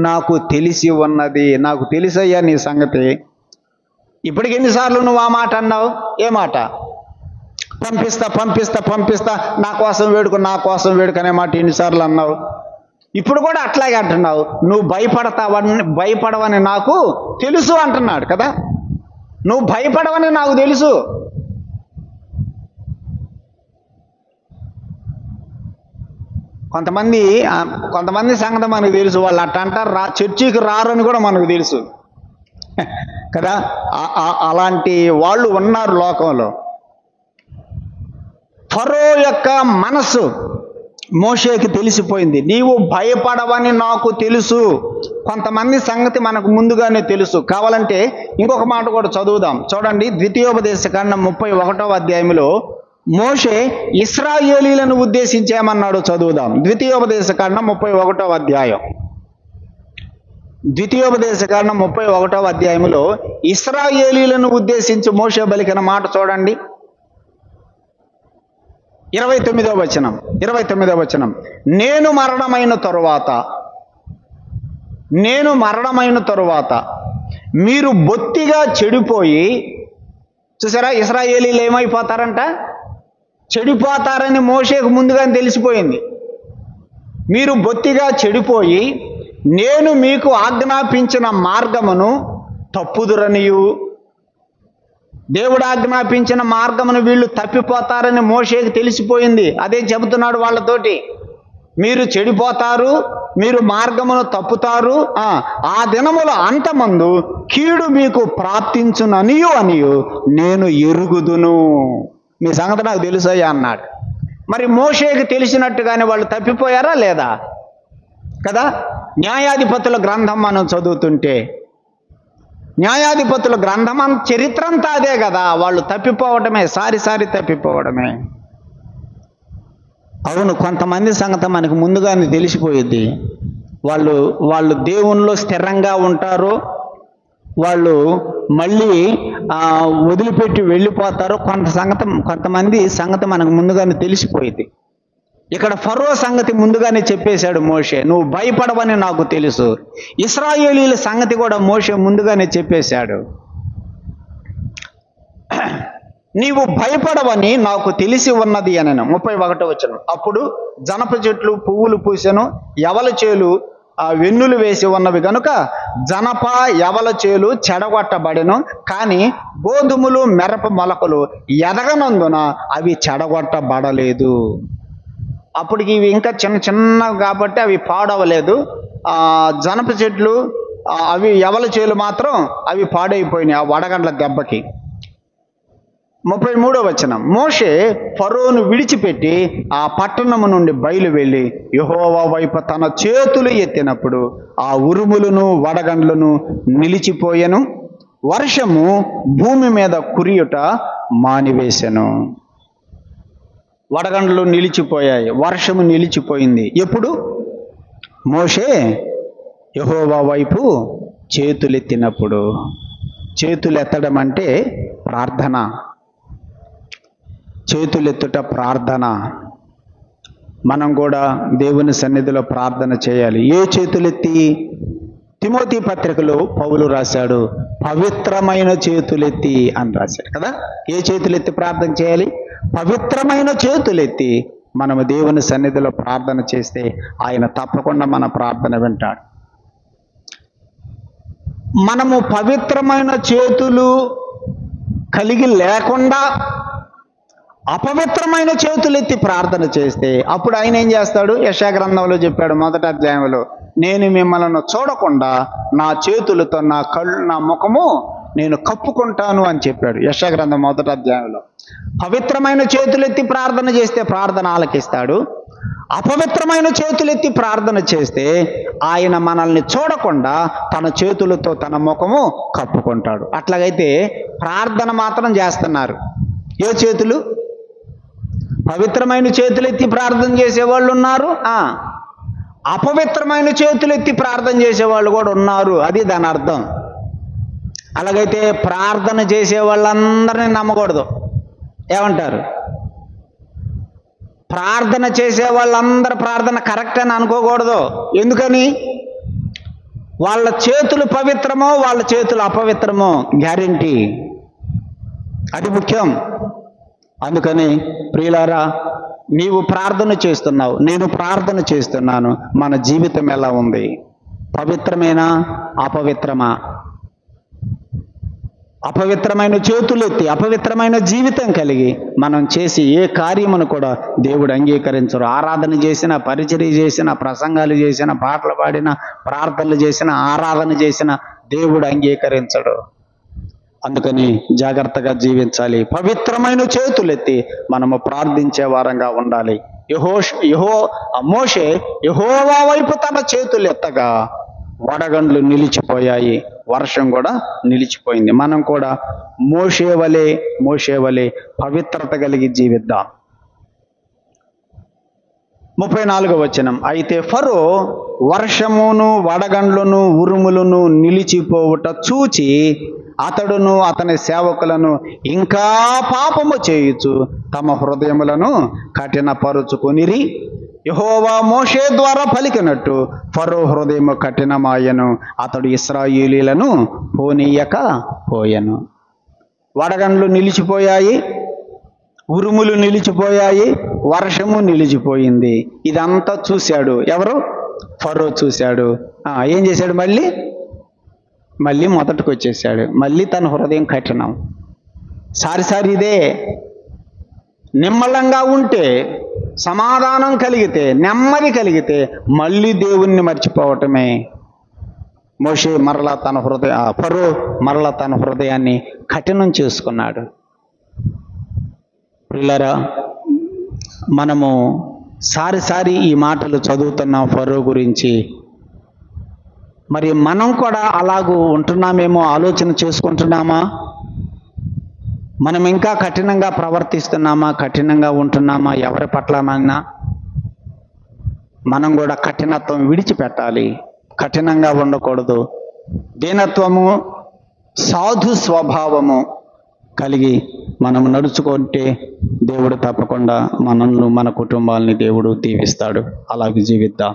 నాకు తెలిసి ఉన్నది. నాకు తెలిసయ్యా నీ సంగతి. ఇప్పటికి ఎన్నిసార్లు నువ్వు ఆ మాట అన్నావు? ఏ మాట? పంపిస్తా పంపిస్తా పంపిస్తా, నా కోసం వేడుకు అనే మాట ఎన్నిసార్లు అన్నావు? ఇప్పుడు కూడా అట్లాగే అంటున్నావు. నువ్వు భయపడవని నాకు తెలుసు అంటున్నాడు కదా. నువ్వు భయపడవని నాకు తెలుసు. కొంతమంది సంగతి మనకు తెలుసు. వాళ్ళు అట్ట అంటారు, చర్చికి రారని కూడా మనకు తెలుసు కదా. అలాంటి వాళ్ళు ఉన్నారు లోకంలో. ఫరో యొక్క మనస్సు మోషేకి తెలిసిపోయింది. నీవు భయపడవని నాకు తెలుసు. కొంతమంది సంగతి మనకు ముందుగానే తెలుసు. కావాలంటే ఇంకొక మాట కూడా చదువుదాం. చూడండి, ద్వితీయోపదేశకాండం 31వ అధ్యాయంలో మోషే ఇశ్రాయేలీలను ఉద్దేశించేమన్నాడు. చదువుదాం. ద్వితీయోపదేశకాండం 31వ అధ్యాయం. ద్వితీయోపదేశకాండం 31వ అధ్యాయంలో ఇశ్రాయేలీలను ఉద్దేశించి మోషే పలికిన మాట చూడండి. 29వ వచనం, నేను మరణమైన తరువాత మీరు బొత్తిగా చెడిపోయి, చూసారా ఇశ్రాయేలీలు ఏమైపోతారంట? చెడిపోతారని మోషేకు ముందుగానే తెలిసిపోయింది. మీరు బొత్తిగా చెడిపోయి నేను మీకు ఆజ్ఞాపించిన మార్గమును తప్పుదురనియు, దేవుడు ఆజ్ఞాపించిన మార్గమును వీళ్ళు తప్పిపోతారని మోషేకి తెలిసిపోయింది. అదే చెబుతున్నాడు వాళ్ళతోటి. మీరు చెడిపోతారు, మీరు మార్గమును తప్పుతారు, ఆ దినముల అంతమందు కీడు మీకు ప్రాప్తించుననియు నేను ఎరుగుదును. మీ సంగతి నాకు తెలుసయ్యా అన్నాడు. మరి మోషేకి తెలిసినట్టుగానే వాళ్ళు తప్పిపోయారా లేదా? కదా. న్యాయాధిపతుల గ్రంథం మనం చదువుతుంటే, న్యాయాధిపతుల గ్రంథం చరిత్ర అంతా అదే కదా. వాళ్ళు తప్పిపోవడమే, సారి తప్పిపోవడమే. అవును, కొంతమంది సంగతి మనకు ముందుగానే తెలిసిపోయింది. వాళ్ళు దేవునిలో స్థిరంగా ఉంటారు, వాళ్ళు మళ్ళీ వదిలిపెట్టి వెళ్ళిపోతారు. కొంతమంది సంగతి మనకు ముందుగానే తెలిసిపోయింది. ఇక్కడ ఫరో సంగతి ముందుగానే చెప్పేశాడు మోషే, నువ్వు భయపడవని నాకు తెలుసు. ఇశ్రాయేలీల సంగతి కూడా మోషే ముందుగానే చెప్పేశాడు. నీవు భయపడవని నాకు తెలిసి ఉన్నది అని. 31వ వచనం, అప్పుడు జనప చెట్లు పువ్వులు పూసెను, యవల చేలు వెన్నులు వేసి ఉన్నవి గనుక జనప యవల చేలు చెడగొట్టబడెను, కానీ గోధుమలు మిరప మొలకలు ఎదగనందున అవి చెడగొట్టబడలేదు. అప్పటికి ఇవి ఇంకా చిన్న కాబట్టి అవి పాడవలేదు. జనప చెట్లు అవి యవల చేలు మాత్రం అవి పాడైపోయినాయి ఆ వడగండ్ల దెబ్బకి. 33వ వచనం, మోషే ఫరోను విడిచిపెట్టి ఆ పట్టణము నుండి బయలు వెళ్ళి యెహోవా వైపు తన చేతులు ఎత్తినప్పుడు ఆ ఉరుములను వడగండ్లను నిలిచిపోయెను, వర్షము భూమి మీద కురియుట మానివేశెను. వడగండ్లు నిలిచిపోయాయి, వర్షము నిలిచిపోయింది. ఎప్పుడు? మోషే యెహోవా వైపు చేతులెత్తినప్పుడు. చేతులెత్తడం అంటే ప్రార్థన. చేతులెత్తుట ప్రార్థన. మనం కూడా దేవుని సన్నిధిలో ప్రార్థన చేయాలి. ఏ చేతులెత్తి? తిమోతి పత్రికలో పౌలు రాశాడు, పవిత్రమైన చేతులెత్తి అని రాశాడు కదా. ఏ చేతులెత్తి ప్రార్థన చేయాలి? పవిత్రమైన చేతులెత్తి మనము దేవుని సన్నిధిలో ప్రార్థన చేస్తే ఆయన తప్పకుండా మన ప్రార్థన వింటాడు. మనము పవిత్రమైన చేతులు కలిగి లేకుండా అపవిత్రమైన చేతులెత్తి ప్రార్థన చేస్తే అప్పుడు ఆయన ఏం చేస్తాడు? యెషయా గ్రంథంలో చెప్పాడు మొదటి అధ్యాయంలో, నేను మిమ్మల్ని చూడకుండా నా చేతులతో నా కళ్ళు నా ముఖము నేను కప్పుకుంటాను అని చెప్పాడు యెషయా గ్రంథం మొదటి అధ్యాయంలో. పవిత్రమైన చేతులెత్తి ప్రార్థన చేస్తే ప్రార్థన ఆలకిస్తాడు. అపవిత్రమైన చేతులెత్తి ప్రార్థన చేస్తే ఆయన మనల్ని చూడకుండా తన చేతులతో తన ముఖము కప్పుకుంటాడు. అట్లాగైతే ప్రార్థన మాత్రం చేస్తున్నారు. ఏ చేతులు? పవిత్రమైన చేతులెత్తి ప్రార్థన చేసేవాళ్ళు ఉన్నారు, అపవిత్రమైన చేతులెత్తి ప్రార్థన చేసేవాళ్ళు కూడా ఉన్నారు. అది దాని అర్థం. అలాగైతే ప్రార్థన చేసే వాళ్ళందరినీ నమ్మకూడదు. ఏమంటారు? ప్రార్థన చేసే వాళ్ళందరూ ప్రార్థన కరెక్ట్ అని అనుకోకూడదు. ఎందుకని? వాళ్ళ చేతులు పవిత్రమో వాళ్ళ చేతులు అపవిత్రమో గ్యారెంటీ, అది ముఖ్యం. అందుకని ప్రియులారా, నీవు ప్రార్థన చేస్తున్నావు, నేను ప్రార్థన చేస్తున్నాను. మన జీవితం ఎలా ఉంది? పవిత్రమేనా అపవిత్రమా? అపవిత్రమైన చేతులెత్తి అపవిత్రమైన జీవితం కలిగి మనం చేసి ఏ కార్యమును కూడా దేవుడు అంగీకరించరు. ఆరాధన చేసిన, పరిచర్య చేసిన, ప్రసంగాలు చేసిన, పాటలు పాడిన, ప్రార్థనలు చేసిన, ఆరాధన చేసిన దేవుడు అంగీకరించడు. అందుకని జాగ్రత్తగా జీవించాలి. పవిత్రమైన చేతులెత్తి మనము ప్రార్థించే వారంగా ఉండాలి. మోషే యెహోవా వైపు తన చేతులు ఎత్తగా వడగండ్లు నిలిచిపోయాయి, వర్షం కూడా నిలిచిపోయింది. మనం కూడా మోషే వలె పవిత్రత కలిగి జీవిద్దాం. 34వ వచనం, అయితే ఫరో వర్షమును వడగండ్లను ఉరుములను నిలిచిపోవుట చూచి అతడును అతని సేవకులను ఇంకా పాపము చేయుచు తమ హృదయములను కఠినపరుచుకొనిరి. యెహోవా మోషే ద్వారా పలికినట్టు ఫరో హృదయము కఠినమాయను, అతడు ఇశ్రాయేలీయులను పోనీయక పోయెను. వడగండ్లు నిలిచిపోయాయి, ఉరుములు నిలిచిపోయాయి, వర్షము నిలిచిపోయింది. ఇదంతా చూశాడు ఎవరు? ఫరో చూశాడు. ఏం చేశాడు? మళ్ళీ మొదటికి వచ్చేసాడు. మళ్ళీ తన హృదయం కఠినం. సారి ఇదే. నిమ్మలంగా ఉంటే, సమాధానం కలిగితే, నెమ్మది కలిగితే మళ్ళీ దేవుణ్ణి మర్చిపోవటమే. ఫరో మరలా తన హృదయాన్ని కఠినం చేసుకున్నాడు. ప్రియులారా, మనము సారి ఈ మాటలు చదువుతున్నాం ఫరో గురించి. మరి మనం కూడా అలాగూ ఉంటున్నామేమో ఆలోచన చేసుకుంటున్నామా? మనం ఇంకా కఠినంగా ప్రవర్తిస్తున్నామా? కఠినంగా ఉంటున్నామా? ఎవరి పట్లనైనా మనం కూడా కఠినత్వం విడిచిపెట్టాలి. కఠినంగా ఉండకూడదు. దీనత్వము, సాధు స్వభావము కలిగి మనం నడుచుకుంటే దేవుడు తప్పకుండా మనల్ని, మన కుటుంబాలని దేవుడు దీవిస్తాడు. అలాగే జీవిద్దాం.